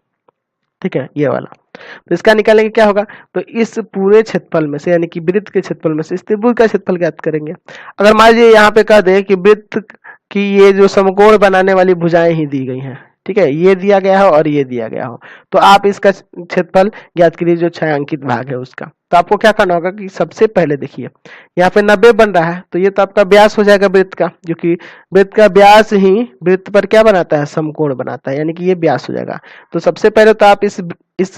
ठीक है, ये वाला, तो इसका निकालेंगे क्या होगा, तो इस पूरे क्षेत्रफल में से यानी कि वृत्त के क्षेत्रफल में से इस त्रिभुज का क्षेत्रफल ज्ञात करेंगे। अगर मान लीजिए यहाँ पे कह दे कि वृत्त की ये जो समकोण बनाने वाली भुजाएं ही दी गई हैं, ठीक है, ये दिया गया हो और ये दिया गया हो, तो आप इसका क्षेत्रफल ज्ञात कीजिए जो छायांकित भाग है उसका। तो आपको क्या करना होगा कि सबसे पहले देखिए यहाँ पे 90 बन रहा है, तो ये तो आपका व्यास हो जाएगा वृत्त का, जो कि वृत्त का व्यास ही वृत्त पर क्या बनाता है, समकोण बनाता है, यानी कि ये व्यास हो जाएगा। तो सबसे पहले तो आप इस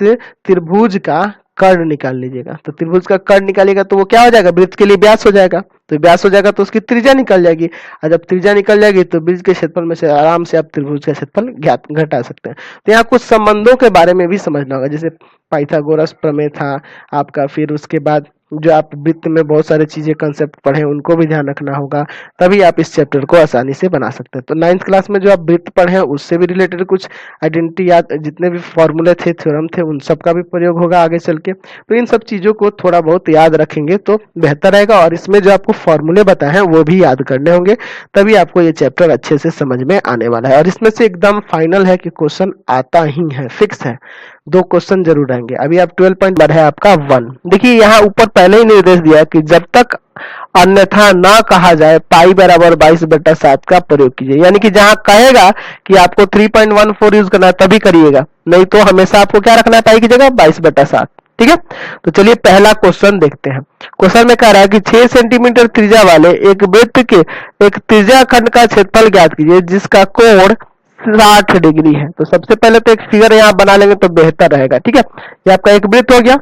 त्रिभुज का कर्ण निकाल लीजिएगा, तो त्रिभुज का कर्ण निकालिएगा तो वो क्या हो जाएगा, वृत्त के लिए व्यास हो जाएगा, तो व्यास हो जाएगा तो उसकी त्रिज्या निकल जाएगी, और जब त्रिज्या निकल जाएगी तो वृत्त के क्षेत्रफल में से आराम से आप त्रिभुज का क्षेत्रफल ज्ञात घटा सकते हैं। तो यहाँ कुछ संबंधों के बारे में भी समझना होगा, जैसे पाइथागोरस प्रमेय था आपका, फिर उसके बाद जो आप वृत्त में बहुत सारी चीजें कंसेप्ट पढ़े उनको भी ध्यान रखना होगा, तभी आप इस चैप्टर को आसानी से बना सकते हैं। तो 9th क्लास में जो आप वृत्त पढ़े उससे भी रिलेटेड कुछ आइडेंटिटी याद, जितने भी फॉर्मूले थे, थ्योरम थे, उन सब का भी प्रयोग होगा आगे चल के। तो इन सब चीजों को थोड़ा बहुत याद रखेंगे तो बेहतर रहेगा, और इसमें जो आपको फॉर्मूले बताए हैं वो भी याद करने होंगे, तभी आपको ये चैप्टर अच्छे से समझ में आने वाला है। और इसमें से एकदम फाइनल है कि क्वेश्चन आता ही है, फिक्स है, 2 क्वेश्चन जरूर आएंगे। अभी आप 12 पॉइंट है आपका 1। देखिए यहाँ ऊपर पहले ही निर्देश दिया कि जब तक अन्यथा ना कहा जाए पाई बराबर 22/7 का प्रयोग कीजिए, यानी कि जहां कहेगा कि आपको 3.14 यूज करना है तभी करिएगा, नहीं तो हमेशा आपको क्या रखना है, पाई की जगह 22/7, ठीक है। तो चलिए पहला क्वेश्चन देखते हैं। क्वेश्चन में कह रहा है कि 6 सेंटीमीटर त्रिज्या वाले एक वृत्त के एक त्रिज्या खंड का क्षेत्रफल ज्ञात कीजिए जिसका कोण 60 डिग्री है। तो सबसे पहले तो एक फिगर यहाँ बना लेंगे तो बेहतर रहेगा, ठीक है। ये आपका एक वृत्त हो गया,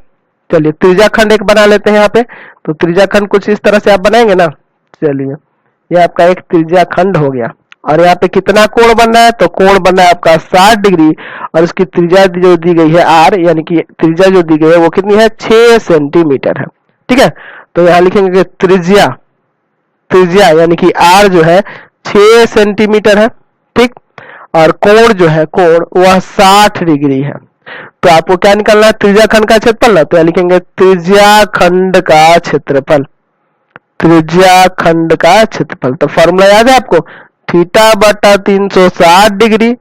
चलिए त्रिज्या खंड एक बना लेते हैं यहाँ पे। तो त्रिज्या खंड कुछ इस तरह से आप बनाएंगे ना, चलिए ये आपका एक त्रिज्या खंड हो गया, और यहाँ पे कितना कोण बन रहा है, तो कोण बन रहा है आपका 60 डिग्री, और इसकी त्रिज्या जो दी गई है r, यानी कि त्रिज्या जो दी गई है वो कितनी है, 6 सेंटीमीटर है, ठीक है। तो यहाँ लिखेंगे त्रिज्या, त्रिज्या यानी कि r जो है 6 सेंटीमीटर है, ठीक, और कोण जो है, कोण वह 60 डिग्री है। तो आपको क्या निकालना है, त्रिज्या खंड का क्षेत्रफल ना, तो यहाँ लिखेंगे त्रिज्या खंड का क्षेत्रफल, त्रिज्या खंड का क्षेत्रफल। तो फॉर्मूला याद है आपको, थीटा बटा 360 डिग्री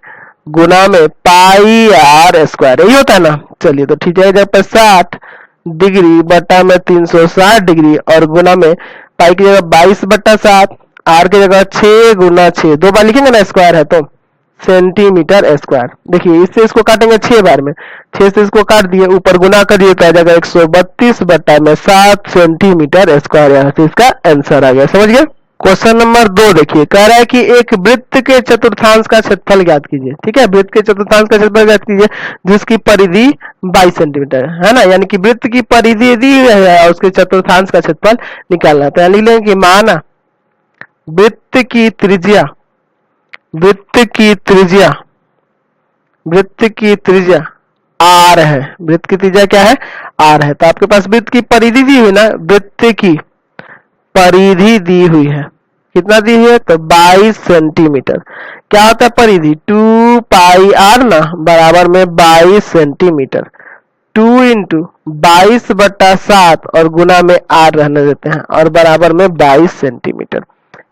गुना में पाई आर स्क्वायर, यही होता है ना। चलिए तो ठीक है, जब पर 60 डिग्री बटा में 360 डिग्री और गुना में पाई की जगह 22/7, आर की जगह 6 गुना 6, 2 बार लिखेंगे ना, स्क्वायर है तो सेंटीमीटर स्क्वायर। देखिए इससे इसको काटेंगे 6 बार में, 6 से इसको काट दिए, ऊपर गुना करिए तो आ जाएगा 132/7 सेंटीमीटर स्क्वायर। यहाँ से इसका आंसर आ गया, समझ गए। क्वेश्चन नंबर 2 देखिए, कह रहा है कि एक वृत्त के चतुर्थांश का क्षेत्रफल ज्ञात कीजिए। ठीक है, वृत्त के चतुर्थांश का क्षेत्रफल ज्ञात कीजिए जिसकी परिधि 22 सेंटीमीटर है ना, यानी कि वृत्त की परिधि दी है और उसके चतुर्थांश का क्षेत्रफल निकालना है। तो लिख लेंगे कि माना वृत्त की त्रिज्या, वृत्त की त्रिज्या, वृत्त की त्रिज्या आर है। वृत्त की त्रिज्या क्या है, आर है। तो आपके पास वृत्त की परिधि दी हुई ना, वृत्त की परिधि दी हुई है, कितना दी हुई है तो 22 सेंटीमीटर। क्या होता है परिधि, 2 पाई आर ना बराबर में 22 सेंटीमीटर। 2 इंटू 22/7 और गुना में आर रहने देते हैं और बराबर में 22 सेंटीमीटर।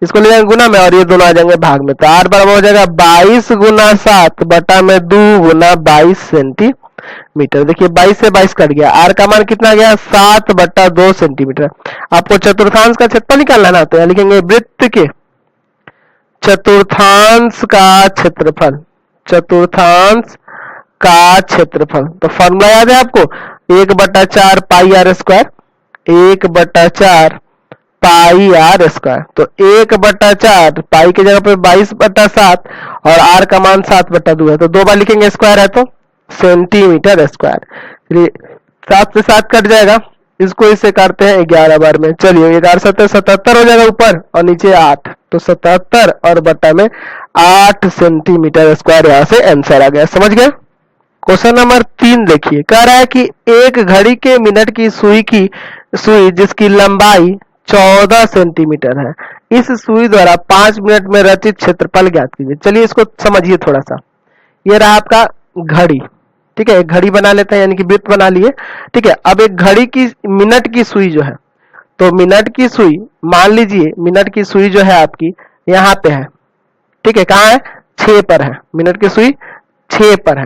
इसको ले जाएंगे गुना में और ये दोनों आ जाएंगे भाग में, तो आर बराबर हो जाएगा 22 गुना 7 बटा में 2 गुना 22 सेंटीमीटर। देखिए 22 से 22 कट गया, आर का मान कितना गया 7/2 सेंटीमीटर। आपको चतुर्थांश का क्षेत्रफल निकालना है ना, तो यहाँ लिखेंगे वृत्त के चतुर्थांश का क्षेत्रफल, चतुर्थांश का क्षेत्रफल। तो फॉर्मूला याद है आपको, 1/4 pi r square, 1/4 pi r square. तो 1/4 पाई की जगह पे 22/7 और आर का मान 7/2 है, तो 2 बार लिखेंगे, स्क्वायर है तो सेंटीमीटर स्क्वायर। चलिए 7 से 7 कट जाएगा, इसको इससे काटते हैं 11 बार में। चलिए 11 7 77 हो जाएगा ऊपर और नीचे 8, तो 77 और बटा में 8 सेंटीमीटर स्क्वायर। यहाँ से आंसर आ गया, समझ गए। क्वेश्चन नंबर 3 देखिए, कह रहा है कि एक घड़ी के मिनट की सुई जिसकी लंबाई 14 सेंटीमीटर है, इस सुई द्वारा 5 मिनट में रचित क्षेत्रफल ज्ञात कीजिए। चलिए इसको समझिए थोड़ा सा। ये रहा आपका घड़ी, ठीक है, एक घड़ी बना लेते हैं, यानी कि वृत्त बना लिए। ठीक है, अब एक घड़ी की मिनट की सुई जो है, तो मिनट की सुई मान लीजिए, मिनट की सुई जो है आपकी यहाँ पे है, ठीक है, कहाँ है 6 पर है, मिनट की सुई 6 पर है।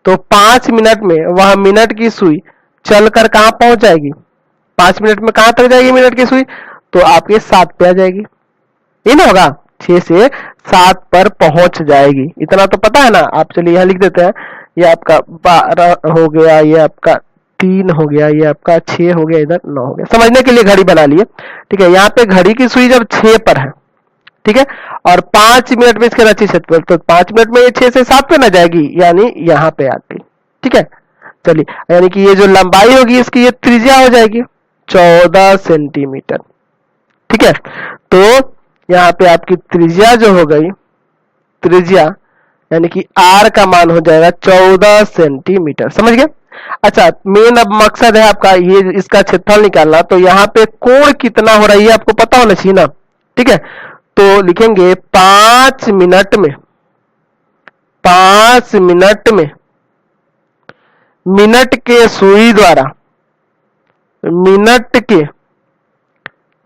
तो 5 मिनट में वह मिनट की सुई चलकर कहाँ पहुंच जाएगी, 5 मिनट में कहां तक जाएगी मिनट की सुई, तो आपके 7 पे आ जाएगी। ये ना होगा 6 से 7 पर पहुंच जाएगी, इतना तो पता है ना आप। चलिए यहां लिख देते हैं, ये आपका 12 हो गया, ये आपका 3 हो गया, ये आपका 6 हो गया, इधर 9 हो गया। समझने के लिए घड़ी बना लिए, ठीक है। यहाँ पे घड़ी की सुई जब 6 पर है, ठीक है, और 5 मिनट में इसके रचित क्षेत्रफल, तो 5 मिनट में ये 6 से 7 पे ना जाएगी, यानी यहाँ पे आती, ठीक है। चलिए यानी कि ये जो लंबाई होगी इसकी, ये त्रिज्या हो जाएगी 14 सेंटीमीटर, ठीक है। तो यहाँ पे आपकी त्रिज्या जो हो गई, त्रिज्या यानी कि आर का मान हो जाएगा 14 सेंटीमीटर, समझ गए। अच्छा, मेन अब मकसद है आपका ये इसका क्षेत्रफल निकालना। तो यहाँ पे कोण कितना हो रहा है ये आपको पता होना चाहिए ना, ठीक है। तो लिखेंगे 5 मिनट में, 5 मिनट में मिनट के सुई द्वारा, मिनट के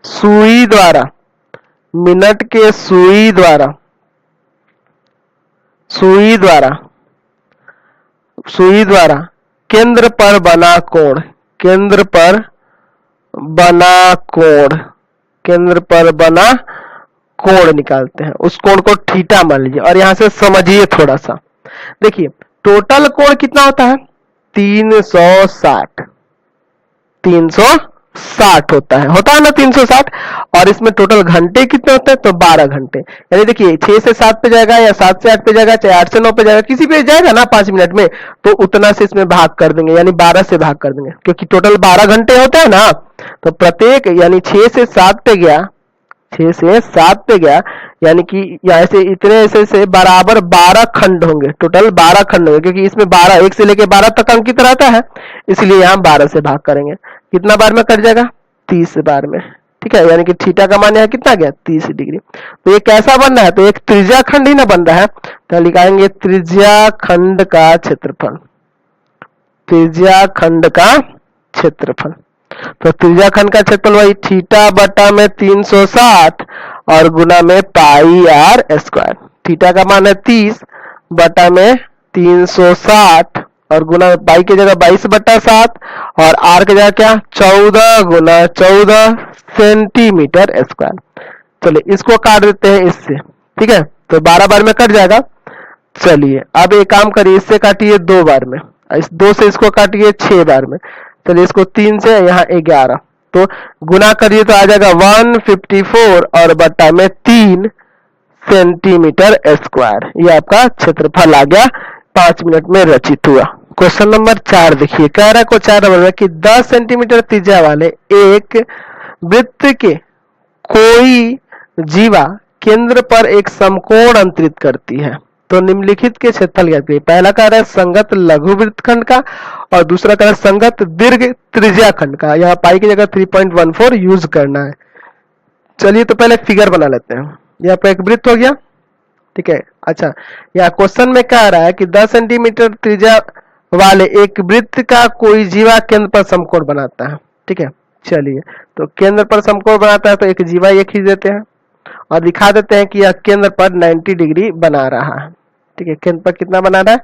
सुई द्वारा, मिनट के सुई द्वारा, सुई द्वारा, सुई द्वारा केंद्र पर बना कोण, केंद्र पर बना कोण, केंद्र पर बना कोण निकालते हैं। उस कोण को थीटा मान लीजिए और यहां से समझिए थोड़ा सा। देखिए टोटल कोण कितना होता है 360, 360 होता है ना 360, और इसमें टोटल घंटे कितने होते हैं तो 12 घंटे। यानी देखिए 6 से 7 पे जाएगा या 7 से 8 पे जाएगा, चाहे 8 से 9 पे जाएगा, किसी पे जाएगा ना 5 मिनट में, तो उतना से इसमें भाग कर देंगे, यानी 12 से भाग कर देंगे, क्योंकि टोटल 12 घंटे होते हैं ना। तो प्रत्येक यानी 6 से 7 पे गया, 6 से 7 पे गया, यानी कि यहाँ से इतने ऐसे बराबर 12 खंड होंगे, टोटल 12 खंड होंगे, क्योंकि इसमें 12 1 से लेके 12 तक अंकित रहता है, इसलिए यहाँ 12 से भाग करेंगे। कितना बार में कट जाएगा 30 बार में, ठीक है। यानी कि थीटा का मान यहाँ कितना गया 30 डिग्री। तो ये कैसा बन रहा है, तो एक त्रिज्या खंड ही ना बन रहा है, तो लिखाएंगे त्रिज्या खंड का क्षेत्रफल, त्रिज्या खंड का क्षेत्रफल। तो त्रिज्या खंड का क्षेत्रफल वही थीटा बटा में 360 और गुना में पाई आर स्क्वायर। थीटा का मान है 30, बटा में 360 और गुना पाई की जगह 22/7 और आर की जगह क्या 14 गुना 14 सेंटीमीटर स्क्वायर। चलिए इसको काट देते हैं इससे, ठीक है, तो 12 बार में कट जाएगा। चलिए अब एक काम करिए, इससे काटिए 2 बार में, इस 2 से इसको काटिए 6 बार में। चलिए इसको 3 से यहाँ 11, तो गुना करिए तो आ जाएगा 154 और बटा में 3 सेंटीमीटर स्क्वायर। ये आपका क्षेत्रफल आ गया, 5 मिनट में रचित हुआ। क्वेश्चन नंबर 4 देखिए, कह रहा है क्वेश्चन 4 नंबर में कि 10 सेंटीमीटर त्रिज्या वाले एक वृत्त के कोई जीवा केंद्र पर एक समकोण अंतरित करती है, तो निम्नलिखित के क्षेत्रफल ज्ञात करिए। पहला कह रहा है संगत लघु वृत्तखंड का और दूसरा कह रहा है संगत दीर्घ त्रिज्या खंड का। यहाँ पाई की जगह 3.14 यूज करना है। चलिए तो पहले फिगर बना लेते हैं। ये आपका एक वृत्त हो गया, ठीक है। अच्छा, यहाँ क्वेश्चन में कह रहा है कि 10 सेंटीमीटर त्रिज्या वाले एक वृत्त का कोई जीवा केंद्र पर समकोण बनाता है, ठीक है। चलिए तो केंद्र पर समकोण बनाता है तो एक जीवा ये खींच देते हैं और दिखा देते हैं कि यह केंद्र पर 90 डिग्री बना रहा है, ठीक है। केंद्र पर कितना बना रहा है,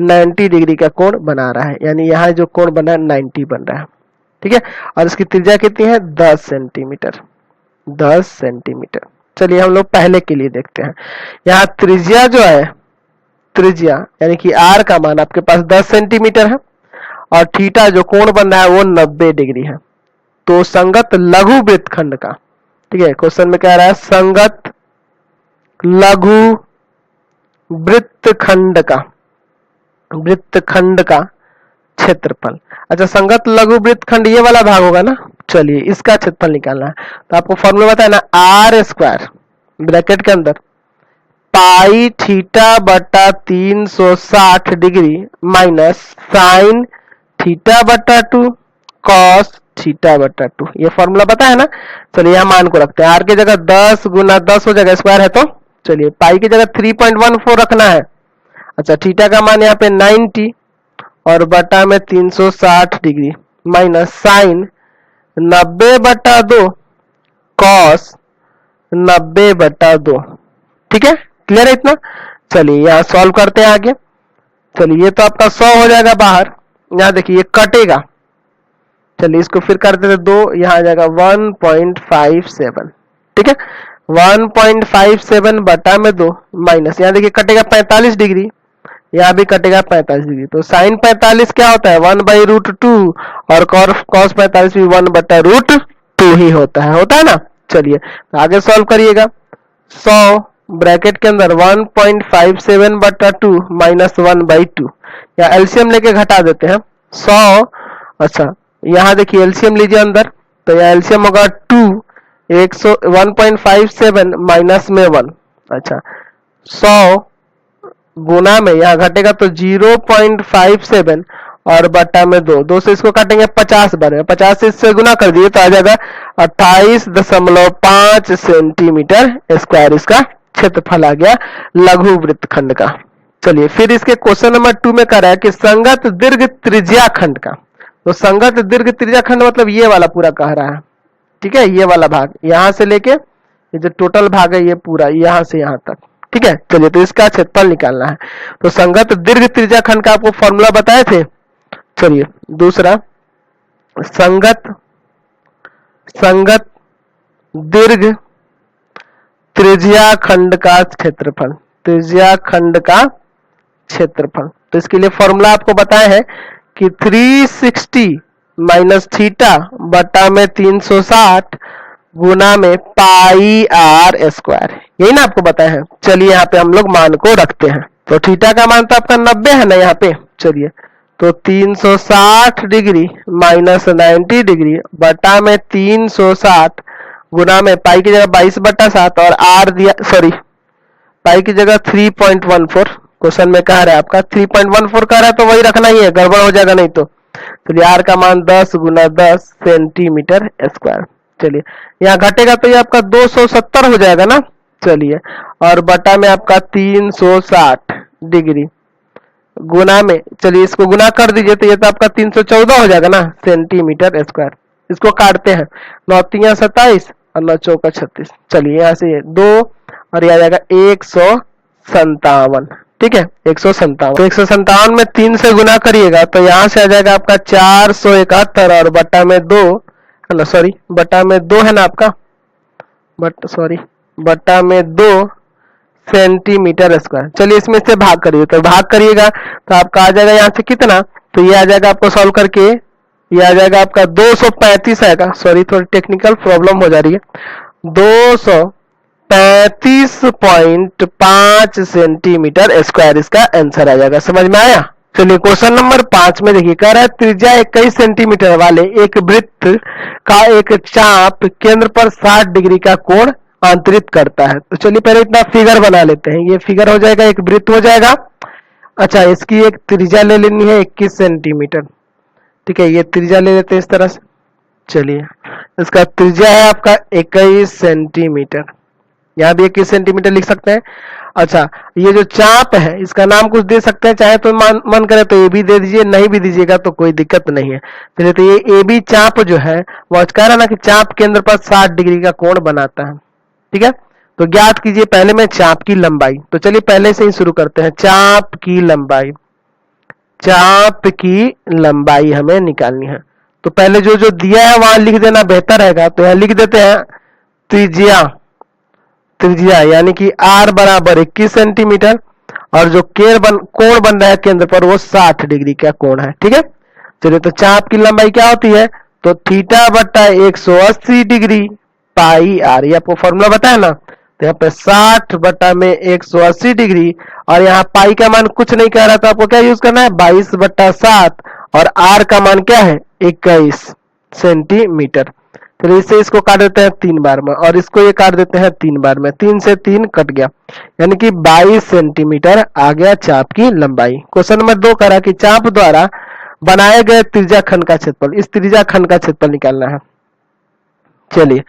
90 डिग्री का कोण बना रहा है, यानी यहाँ जो कोण बना है 90 बन रहा है, ठीक है। और इसकी त्रिज्या कितनी है, 10 सेंटीमीटर, 10 सेंटीमीटर। चलिए हम लोग पहले के लिए देखते हैं। यहाँ त्रिज्या जो है, त्रिज्या यानी कि आर का मान आपके पास 10 सेंटीमीटर है और थीटा जो कोण बन रहा है वो 90 डिग्री है। तो संगत लघु वृत्तखंड का, ठीक है, क्वेश्चन में कह रहा है संगत लघु वृत्तखंड का, वृत्तखंड का क्षेत्रफल। अच्छा, संगत लघु वृत्तखंड ये वाला भाग होगा ना। चलिए इसका क्षेत्रफल निकालना है, तो आपको फॉर्मूला बताया ना, आर स्क्वायर ब्रैकेट के अंदर पाई थीटा बटा 360 डिग्री माइनस साइन थीटा बटा 2 कॉस थीटा बटा 2। ये फॉर्मूला पता है ना। चलिए यहाँ मान को रखते हैं, आर की जगह 10 गुना 10 हो जाएगा स्क्वायर है, तो चलिए पाई की जगह 3.14 रखना है। अच्छा, थीटा का मान यहाँ पे 90 और बटा में 360 डिग्री माइनस साइन 90/2 कॉस 90/2, ठीक है। क्लियर है इतना। चलिए यहाँ सॉल्व करते हैं आगे। चलिए ये तो आपका 100 हो जाएगा बाहर, यहाँ देखिए ये कटेगा। चलिए इसको फिर करते थे 2, यहाँ आ जाएगा 1.57, ठीक है। 1.57 बटा में 2 माइनस, यहाँ देखिए कटेगा 45 डिग्री, यहाँ भी कटेगा 45 डिग्री। तो साइन 45 क्या होता है, 1/√2 और कॉस 45 भी 1/√2 ही होता है ना। चलिए तो आगे सॉल्व करिएगा। 100 ब्रैकेट के अंदर 1.57/2 माइनस 1/2, या एलसीएम लेके घटा देते हैं 100। अच्छा यहाँ देखिए एलसीएम लीजिए अंदर, तो यहाँ एलसीएम होगा 2, 1.57 माइनस में 1। अच्छा 100 गुना में यहाँ घटेगा तो 0.57 और बटा में 2 से इसको काटेंगे 50 बार में, 50 से इससे गुना कर दिए तो आ जाएगा 28.5 सेंटीमीटर स्क्वायर। इसका क्षेत्रफल आ गया लघु वृत्तखंड का। चलिए फिर इसके क्वेश्चन नंबर 2 में कह रहा है कि संगत दीर्घ त्रिज्या खंड का। तो संगत दीर्घ त्रिज्या खंड मतलब ये वाला पूरा कह रहा है, ठीक है, ये वाला भाग यहाँ से लेके ये जो टोटल भाग है ये पूरा यहाँ से यहाँ तक, ठीक है। चलिए तो इसका क्षेत्रफल निकालना है। तो संगत दीर्घ त्रिज्या खंड का आपको फॉर्मूला बताए थे। चलिए दूसरा, संगत दीर्घ त्रिज्या खंड का क्षेत्रफल, त्रिज्या खंड का क्षेत्रफल। तो इसके लिए फॉर्मूला आपको बताया है कि 360 माइनस थीटा बटा में 360 गुना में पाई आर स्क्वायर, यही ना आपको बताया है। चलिए यहाँ पे हम लोग मान को रखते हैं। तो थीटा का मान तो आपका 90 है ना यहाँ पे। चलिए तो 360 डिग्री माइनस 90 डिग्री बटा में 360 गुना में पाई की जगह 22/7 और आर दिया, सॉरी पाई की जगह 3.14 क्वेश्चन में कह रहा है आपका 3.14 कह रहा है, तो वही रखना ही है, गड़बड़ हो जाएगा नहीं तो। चलिए आर का मान 10 गुना 10 सेंटीमीटर स्क्वायर। चलिए यहाँ घटेगा तो ये आपका 270 हो जाएगा ना। चलिए और बटा में आपका 360 डिग्री गुना में, चलिए इसको गुना कर दीजिए तो ये तो आपका 314 हो जाएगा ना सेंटीमीटर स्क्वायर। इसको काटते हैं, 9 3 27 और 9 4 36। चलिए यहाँ से 2 और यह आ जाएगा 157, ठीक है 157। तो 157 में 3 से गुना करिएगा तो यहाँ से आ जाएगा आपका 471 और बटा में 2 है ना, सॉरी बटा में 2 है ना आपका, बटा में 2 सेंटीमीटर स्क्वायर। चलिए इसमें से भाग करिए, तो भाग करिएगा तो आपका आ जाएगा यहाँ से कितना, तो ये आ जाएगा आपको सॉल्व करके, ये आ जाएगा आपका 235 आएगा, सॉरी थोड़ी टेक्निकल प्रॉब्लम हो जा रही है, 235.5 सेंटीमीटर स्क्वायर इसका आंसर आ जाएगा। समझ में आया। चलिए क्वेश्चन नंबर 5 में देखिए, कह रहा है त्रिज्या 21 सेंटीमीटर वाले एक वृत्त का एक चाप केंद्र पर 60 डिग्री का कोण अंतरित करता है। तो चलिए पहले इतना फिगर बना लेते हैं, ये फिगर हो जाएगा, एक वृत्त हो जाएगा। अच्छा इसकी एक त्रिज्या ले लेनी है 21 सेंटीमीटर, ठीक है, ये त्रिज्या ले लेते हैं इस तरह से। चलिए इसका त्रिज्या है आपका 21 सेंटीमीटर, यहाँ भी 21 सेंटीमीटर लिख सकते हैं। अच्छा ये जो चाप है इसका नाम कुछ दे सकते हैं, चाहे तो मन करे तो ए बी दे दीजिए, नहीं भी दीजिएगा तो कोई दिक्कत नहीं है। चलिए तो ये ए बी चाप जो है वो कह रहा है ना कि चाप केंद्र पर 60 डिग्री का कोण बनाता है, ठीक है। तो ज्ञात कीजिए पहले में चाप की लंबाई। तो चलिए पहले से ही शुरू करते हैं, चाप की लंबाई, चाप की लंबाई हमें निकालनी है। तो पहले जो जो दिया है वहां लिख देना बेहतर रहेगा, तो यहां लिख देते हैं त्रिज्या, त्रिज्या यानी कि r बराबर 21 सेंटीमीटर और जो कोण बन रहा है केंद्र पर वो 60 डिग्री का कोण है, ठीक है। चलिए तो चाप की लंबाई क्या होती है, तो थीटा बटा 180 डिग्री पाई आर, ये आपको फॉर्मूला बताया ना। तो यहाँ पे 60 बटा में 180 डिग्री और यहाँ पाई का मान कुछ नहीं कह रहा, तो आपको क्या यूज करना है 22 बटा 7 और आर का मान क्या है 21 सेंटीमीटर। तो इससे इसको काट देते हैं 3 बार में और इसको ये काट देते हैं 3 बार में, 3 से 3 कट गया, यानी कि 22 सेंटीमीटर आ गया चाप की लंबाई। क्वेश्चन नंबर 2 कह रहा कि चाप द्वारा बनाए गए त्रिज्या खंड का क्षेत्रफल, इस त्रिज्या खंड का क्षेत्रफल निकालना है। चलिए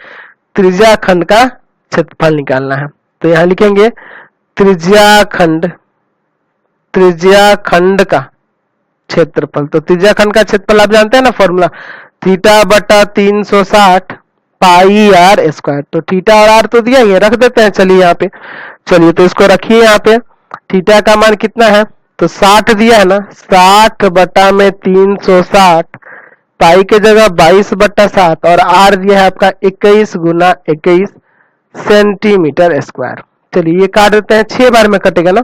त्रिज्या खंड का क्षेत्रफल निकालना है, तो यहां लिखेंगे त्रिज्या खंड का क्षेत्रफल। तो त्रिज्या खंड का क्षेत्रफल आप जानते हैं ना फॉर्मूला, थीटा बटा 360 पाई आर स्क्वायर। तो थीटा और आर तो दिया ही है, रख देते हैं चलिए यहाँ पे। चलिए तो इसको रखिए यहाँ पे, थीटा का मान कितना है, तो 60 दिया है ना, 60 बटा में 360 पाई के जगह 22 बटा 7 और आर दिया है आपका 21 गुना 21 सेंटीमीटर स्क्वायर। चलिए ये काट देते हैं, 6 बार में कटेगा ना।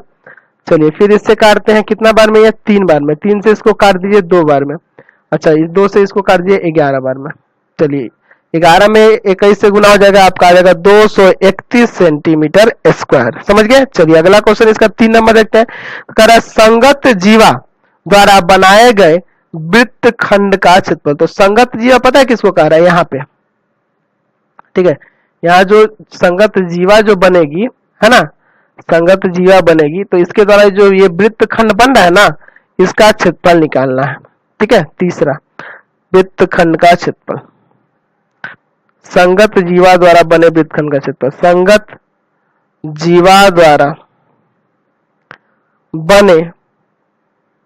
चलिए फिर इससे काटते हैं कितना बार में, ये 3 बार में, 3 से इसको काट दीजिए 2 बार में, अच्छा इस 2 से इसको काट दीजिए 11 बार में। चलिए 11 में 21 से गुना हो जाएगा, आपका आ जाएगा 231 सेंटीमीटर स्क्वायर। समझ गए। चलिए अगला क्वेश्चन इसका 3 नंबर देखते हैं। कह रहा है संगत जीवा द्वारा बनाए गए वृत्त खंड का क्षेत्रफल। तो संगत जीवा पता है किसको कह रहा है यहाँ पे, ठीक है, यहाँ जो संगत जीवा जो बनेगी है ना, संगत जीवा बनेगी तो इसके द्वारा जो ये वृत्त खंड बन रहा है ना, इसका क्षेत्रफल निकालना है, ठीक है। तीसरा वृत्त खंड का क्षेत्रफल, संगत जीवा द्वारा बने वृत्त खंड का क्षेत्रफल, संगत जीवा द्वारा बने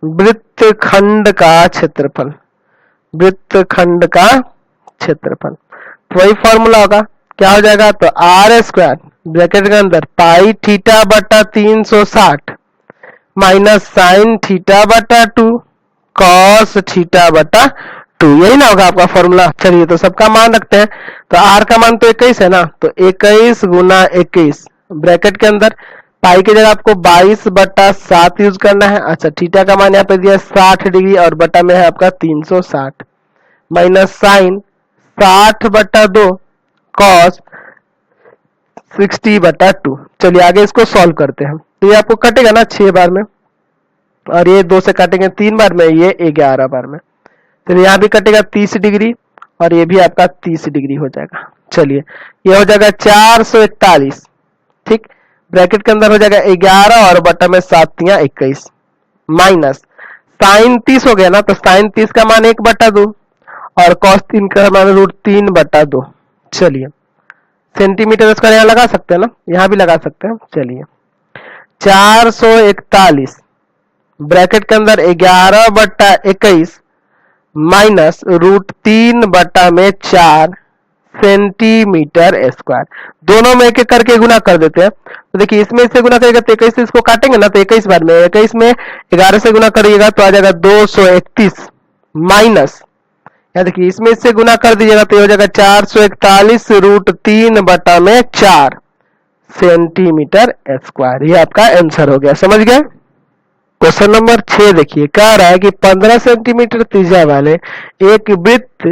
वृत्त खंड का क्षेत्रफल, वृत्त खंड का क्षेत्रफल। तो वही फॉर्मूला होगा, क्या हो जाएगा, तो आर स्क्वायर ब्रैकेट के अंदर पाई थीटा बटा 360 माइनस साइन थीटा बटा 2 कॉस थीटा बटा 2, यही ना होगा आपका फॉर्मूला। चलिए तो सबका मान रखते हैं, तो आर का मान तो 21 है ना, तो 21 गुना 21 ब्रैकेट के अंदर पाई की जगह आपको 22 बटा 7 यूज करना है। अच्छा थीटा का मान यहाँ पे दिया 60 डिग्री और बटा में है आपका 360 माइनस साइन 60 बटा 2 कॉस 60 बटा 2। चलिए आगे इसको सॉल्व करते हैं। तो ये आपको कटेगा ना 6 बार में और ये 2 से काटेंगे 3 बार में, ये 11 बार में। चलिए यहाँ भी कटेगा 30 डिग्री और ये भी आपका 30 डिग्री हो जाएगा। चलिए ये हो जाएगा 441, ठीक, ब्रैकेट के अंदर हो जाएगा 11 और बटा में 7 या 21 माइनस साइन 30 हो गया ना, तो साइन 30 का मान 1 बटा 2 और कॉस 3 का मान √3 बटा 2। चलिए सेंटीमीटर स्क्वायर यहाँ लगा सकते हैं ना, यहाँ भी लगा सकते हैं। चलिए 441 ब्रैकेट के अंदर 11 बटा 21 माइनस √3 बटा में 4 सेंटीमीटर स्क्वायर। दोनों में एक एक करके गुना कर देते हैं। तो देखिए इसमें से गुना करेगा तो 21 से इसको काटेंगे ना, तो 21 बार में 21 में 11 से गुना करिएगा तो आ जाएगा 231 माइनस, या देखिए इसमें से गुना कर दीजिएगा तो ये हो जाएगा 441/3/4 सेंटीमीटर स्क्वायर। ये आपका आंसर हो गया, समझ गए। क्वेश्चन नंबर 6 देखिए, कह रहा है कि 15 सेंटीमीटर त्रिज्या वाले एक वृत्त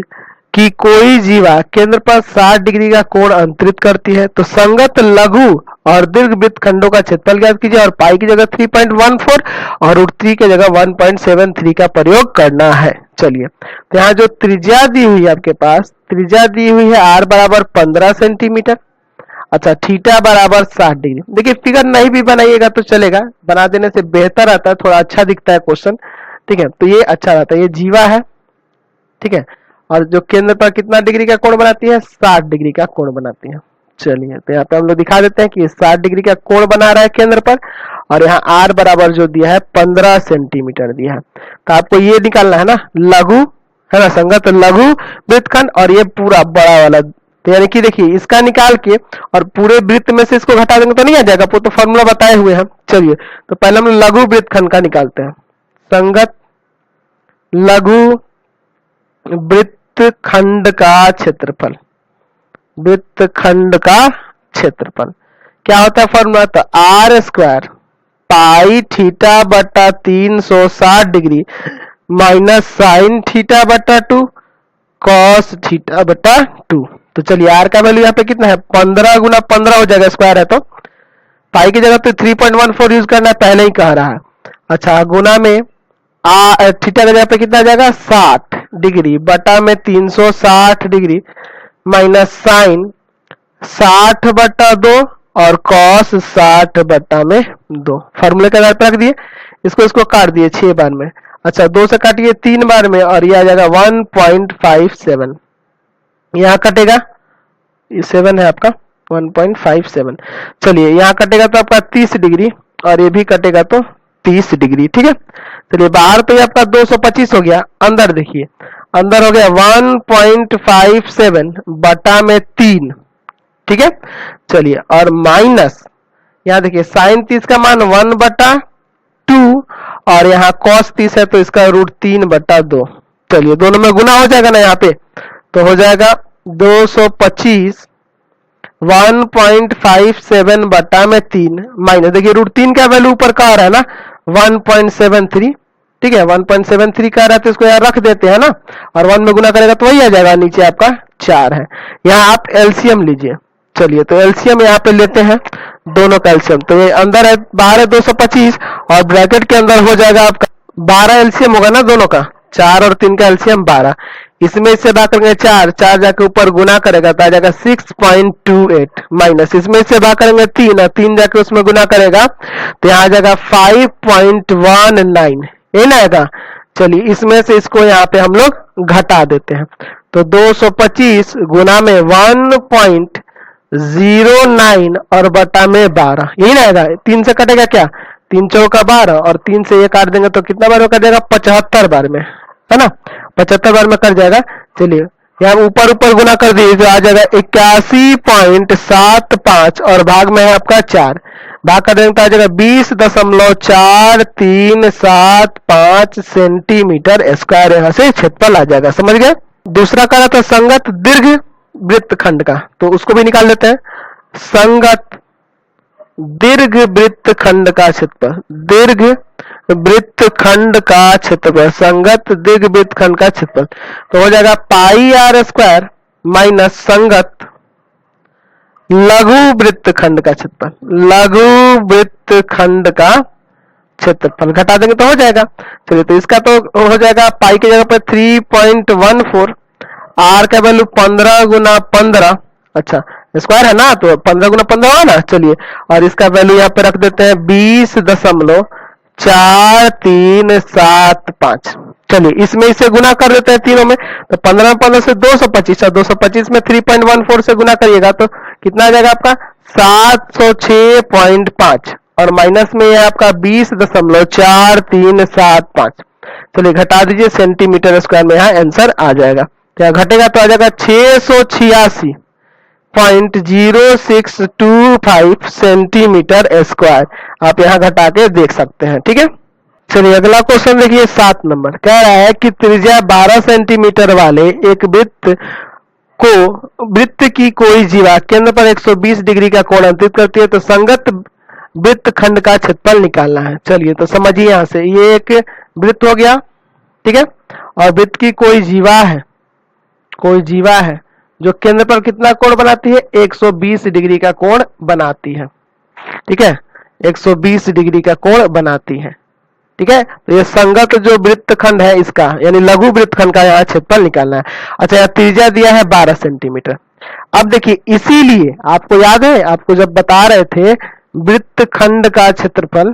की कोई जीवा केंद्र पर 60 डिग्री का कोण अंतरित करती है, तो संगत लघु और दीर्घ वृत्त खंडों का क्षेत्रफल ज्ञात कीजिए और पाई की जगह 3.14 और रूट 3 की जगह 1.73 का प्रयोग करना है। चलिए, तो यहाँ जो त्रिज्या दी हुई है आपके पास, त्रिज्या दी हुई है r बराबर 15 सेंटीमीटर, अच्छा थीटा बराबर 60 डिग्री। देखिए फिगर नहीं भी बनाइएगा तो चलेगा, बना देने से बेहतर आता है, थोड़ा अच्छा दिखता है क्वेश्चन, ठीक है, तो ये अच्छा रहता है। ये जीवा है, ठीक है, और जो केंद्र पर कितना डिग्री का कोण बनाती है, 60 डिग्री का कोण बनाती है। चलिए, तो यहाँ पे हम लोग दिखा देते हैं कि 60 डिग्री का कोण बना रहा है केंद्र पर, और यहाँ r बराबर जो दिया है 15 सेंटीमीटर दिया है। तो आपको ये निकालना है ना, लघु है ना, संगत लघु वृत्तखंड, और ये पूरा बड़ा वाला, तो यानी कि देखिए इसका निकाल के और पूरे वृत्त में से इसको घटा देंगे तो नहीं आ जाएगा, वो तो फॉर्मूला बताए हुए हैं। चलिए, तो पहले हम लघु वृत्तखंड का निकालते हैं। संगत लघु वृत्तखंड का क्षेत्रफल, वृत्तखंड का क्षेत्रफल क्या होता है फॉर्मूला, तो आर स्क्वायर पाई थीटा बटा 360 डिग्री माइनस साइन थीटा बटा 2 कॉस थीटा बटा 2। तो चलिए आर का वैल्यू यहाँ पे कितना है, 15 गुना 15 हो जाएगा, स्क्वायर है तो पाई की जगह पे 3.14 यूज करना है, पहले ही कह रहा है। अच्छा, गुना में थीटा की जगह पे कितना आ जाएगा 60 डिग्री बटा में 360 डिग्री माइनस साइन 60 बटा 2 और कॉस 60 बटा में 2। फॉर्मूले के आधार पर रख दिए, इसको काट दिए 6 बार में। अच्छा, 2 से काटिए 3 बार में और ये आ जाएगा 1.57, यहाँ कटेगा, ये 7 है आपका 1.57। चलिए, यहाँ कटेगा तो आपका 30 डिग्री और ये भी कटेगा तो 30 डिग्री, ठीक है। चलिए, बाहर तो ये आपका 225 हो गया, अंदर देखिए, अंदर हो गया 1.57 बटा में 3, ठीक है। चलिए, और माइनस यहाँ देखिए साइन 30 का मान 1/2 और यहाँ cos 30 है तो इसका रूट 3/2। चलिए, दोनों में गुना हो जाएगा ना यहाँ पे, तो हो जाएगा 225 1.57 बटा में 3 माइनस, देखिए रूट 3 का वैल्यू ऊपर का आ रहा है ना 1.73, ठीक है, 1.73 का रहा है तो इसको यहाँ रख देते हैं ना, और 1 में गुना करेगा तो वही आ जाएगा, नीचे आपका 4 है। यहाँ आप एलसीएम लीजिए। चलिए, तो एलसीएम यहाँ पे लेते हैं दोनों का एलसीएम, तो ये अंदर है, बाहर है 225 और ब्रैकेट के अंदर हो जाएगा आपका 12 एलसीएम होगा ना दोनों का, 4 और 3 का एलसीएम 12, इसमें से बात करेंगे 4 जाके ऊपर गुना करेगा तो आ जाएगा 6.28 माइनस, इसमें से बात करेंगे 3 और 3 जाके उसमें गुना करेगा तो यहाँ आ जाएगा 5.19, ये ना आएगा। चलिए, इसमें से इसको यहाँ पे हम लोग घटा देते हैं, तो 225 गुना में 1.09 और बटा में 12, यही ना आएगा। 3 से कटेगा क्या, 3 चौका 12 और 3 से ये काट देंगे तो कितना बार में कट जाएगा, 75 बार में, है ना, 75 बार में कट जाएगा। चलिए, यहाँ ऊपर गुना कर दीजिए तो आ जाएगा 81.75 और भाग में है आपका 4, भाग कर देंगे तो आ जाएगा 20.4375 सेंटीमीटर स्क्वायर, यहाँ से क्षेत्रफल आ जाएगा, समझ गए। दूसरा कह रहा था संगत दीर्घ वृत्तखंड का, तो उसको भी निकाल लेते हैं। संगत दीर्घ वृत्तखंड का क्षेत्रफल, दीर्घ वृत्तखंड का क्षेत्रफल, संगत दीर्घ वृत्तखंड का क्षेत्रफल तो हो जाएगा पाई आर स्क्वायर माइनस संगत लघु वृत्तखंड का क्षेत्रफल, लघु वृत्तखंड का क्षेत्रफल घटा देंगे तो हो जाएगा। चलिए, तो इसका तो हो जाएगा पाई की जगह पर 3.14, आर का वैल्यू 15 गुना 15, अच्छा स्क्वायर है ना तो 15 गुना 15 होगा ना। चलिए, और इसका वैल्यू यहाँ पे रख देते हैं 20.4375। चलिए, इसमें इसे गुना कर देते हैं तीनों में, तो 15 15 से 225 और 225 में 3.14 से गुना करिएगा तो कितना आ जाएगा आपका 706.5 और माइनस में है आपका 20.4375। चलिए, घटा दीजिए, सेंटीमीटर स्क्वायर में यहाँ आंसर आ जाएगा। क्या घटेगा तो आ जाएगा 686.0625 सेंटीमीटर स्क्वायर। आप यहाँ घटा के देख सकते हैं, ठीक है। चलिए अगला क्वेश्चन देखिए 7 नंबर। कह रहा है कि त्रिज्या 12 सेंटीमीटर वाले एक वृत्त की कोई जीवा केंद्र पर 120 डिग्री का कोण अंकित करती है, तो संगत वृत्त खंड का क्षेत्रफल निकालना है। चलिए तो समझिए, यहां से ये एक वृत्त हो गया, ठीक है, और वृत्त की कोई जीवा है जो केंद्र पर कितना कोण बनाती है, 120 डिग्री का कोण बनाती है, ठीक है, 120 डिग्री का कोण बनाती है, ठीक है। तो ये संगत जो वृत्तखंड है इसका, यानी लघु वृत्तखंड का यहाँ क्षेत्रफल निकालना है। अच्छा, यहाँ त्रिज्या दिया है 12 सेंटीमीटर। अब देखिए, इसीलिए आपको याद है, आपको जब बता रहे थे वृत्तखंड का क्षेत्रफल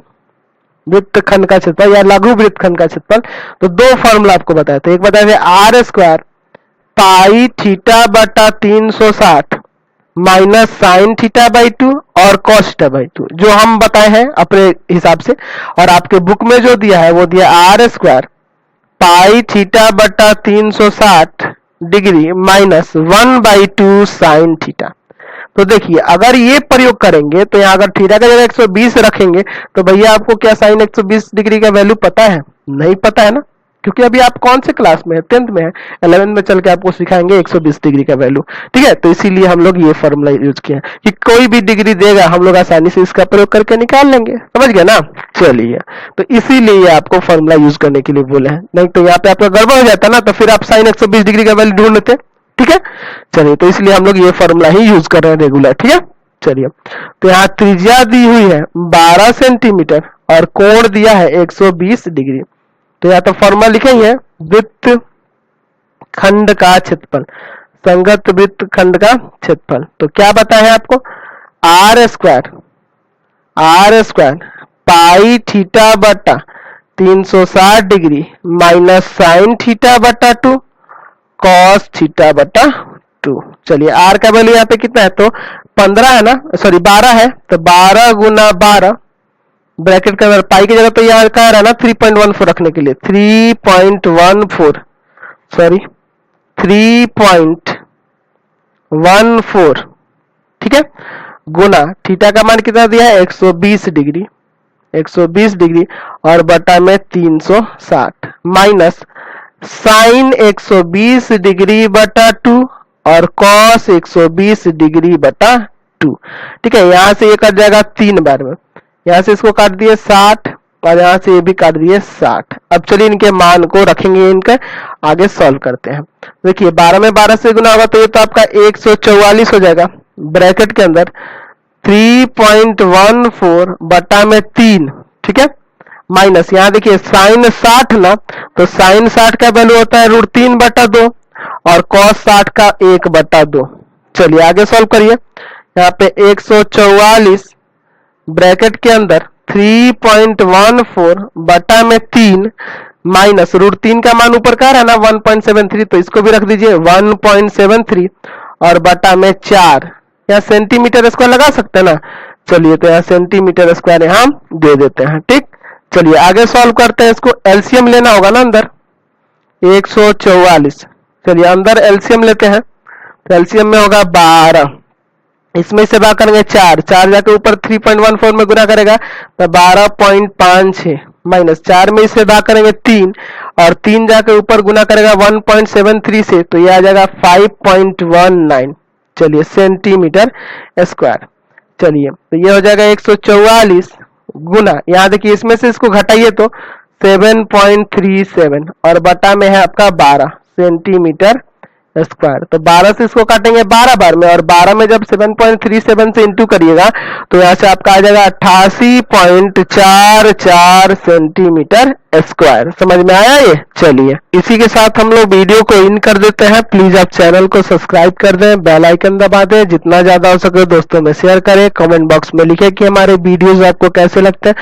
या लघु वृत्तखंड का क्षेत्रफल, तो दो फॉर्मूला आपको बताए थे। एक बताए थे आर स्क्वायर पाई थीटा बटा 360 माइनस साइन थीटा बाई 2 और कॉस थीटा बाई 2, जो हम बताए हैं अपने हिसाब से। और आपके बुक में जो दिया है वो दिया आर स्क्वायर पाई थीटा बटा 360 डिग्री माइनस 1/2 साइन थीटा। तो देखिए, अगर ये प्रयोग करेंगे तो यहाँ अगर थीटा का जगह 120 रखेंगे तो भैया आपको क्या साइन 120 डिग्री का वैल्यू पता है? नहीं पता है ना, क्योंकि अभी आप कौन से क्लास में है, 10th में है। 11th में चल के आपको सिखाएंगे 120 डिग्री का वैल्यू, ठीक है। तो इसीलिए हम लोग ये फॉर्मूला यूज किया कि कोई भी डिग्री देगा हम लोग आसानी से इसका प्रयोग करके निकाल लेंगे, समझ गए ना। चलिए, तो इसीलिए आपको फॉर्मूला यूज करने के लिए बोले हैं, नहीं तो यहाँ पे आपका गड़बड़ हो जाता ना, तो फिर आप साइन 120 डिग्री का वैल्यू ढूंढ लेते, ठीक है। चलिए, तो इसलिए हम लोग ये फॉर्मूला ही यूज कर रहे हैं रेगुलर, ठीक है। चलिए, तो यहाँ त्रिज्या दी हुई है 12 सेंटीमीटर और कोण दिया है 120 डिग्री। तो या तो फॉर्मूला लिखेंगे वृत्त खंड का क्षेत्रफल, संगत वृत्त खंड का क्षेत्रफल। तो क्या बताया है आपको, आर स्क्वायर पाई थीटा बटा 360 डिग्री माइनस साइन थीटा बटा 2 कॉस थीटा बटा 2। चलिए, आर का वैल्यू यहाँ पे कितना है, तो 15 है ना, सॉरी 12 है, तो 12 गुना 12 ब्रैकेट के अंदर पाई की जगह तो यहाँ क्या रहा ना 3.14 रखने के लिए 3.14, ठीक है, गुना थीटा का मान कितना दिया है 120 डिग्री और बटा में 360 माइनस साइन 120 डिग्री बटा 2 और कॉस 120 डिग्री बटा 2, ठीक है। यहां से ये कट जाएगा 3 बार में, यहाँ से इसको काट दिए 60 और यहाँ से ये भी काट दिए 60। अब चलिए इनके मान को रखेंगे, इनका आगे सॉल्व करते हैं। देखिए, 12 में 12 से गुना होगा तो ये तो आपका 144 हो जाएगा, ब्रैकेट के अंदर 3.14 बटा में 3, ठीक है, माइनस यहाँ देखिए साइन 60 ना, तो साइन 60 का वैल्यू होता है √3 बटा 2 और कॉस 60 का 1 बटा 2। चलिए आगे सॉल्व करिए। यहाँ पे 144 ब्रैकेट के अंदर 3.14 बटा में 3 माइनस √3 का मान ऊपर का रहा ना 1.73, तो इसको भी रख दीजिए 1.73 और बटा में 4। यहाँ सेंटीमीटर स्क्वायर लगा सकते हैं ना, चलिए तो यहाँ सेंटीमीटर स्क्वायर यहाँ दे देते हैं, ठीक। चलिए आगे सॉल्व करते हैं, इसको एलसीएम लेना होगा ना अंदर 144। चलिए अंदर एलसीएम लेते हैं, तो एलसीएम में होगा 12, इसमें से भाग करेंगे 4 जाके ऊपर 3.14 में गुना करेगा तो 12.56 माइनस 4 में इससे भाग करेंगे 3 और 3 जाके ऊपर गुना करेगा 1.73 से, तो ये आ जाएगा 5.19, चलिए सेंटीमीटर स्क्वायर। चलिए तो ये हो जाएगा 144 गुना, यहाँ देखिए इसमें से इसको घटाइए तो 7.37 और बटा में है आपका 12 सेंटीमीटर स्क्वायर। तो 12 से इसको काटेंगे 12 बार में और 12 में जब 7.37 से इंटू करिएगा तो यहाँ से आपका आ जाएगा 88.44 सेंटीमीटर स्क्वायर। समझ में आया ये? चलिए इसी के साथ हम लोग वीडियो को इन कर देते हैं। प्लीज आप चैनल को सब्सक्राइब कर दें, बेल आइकन दबा दें, जितना ज्यादा हो सके दोस्तों में शेयर करें, कमेंट बॉक्स में लिखें कि हमारे वीडियोस आपको कैसे लगते हैं।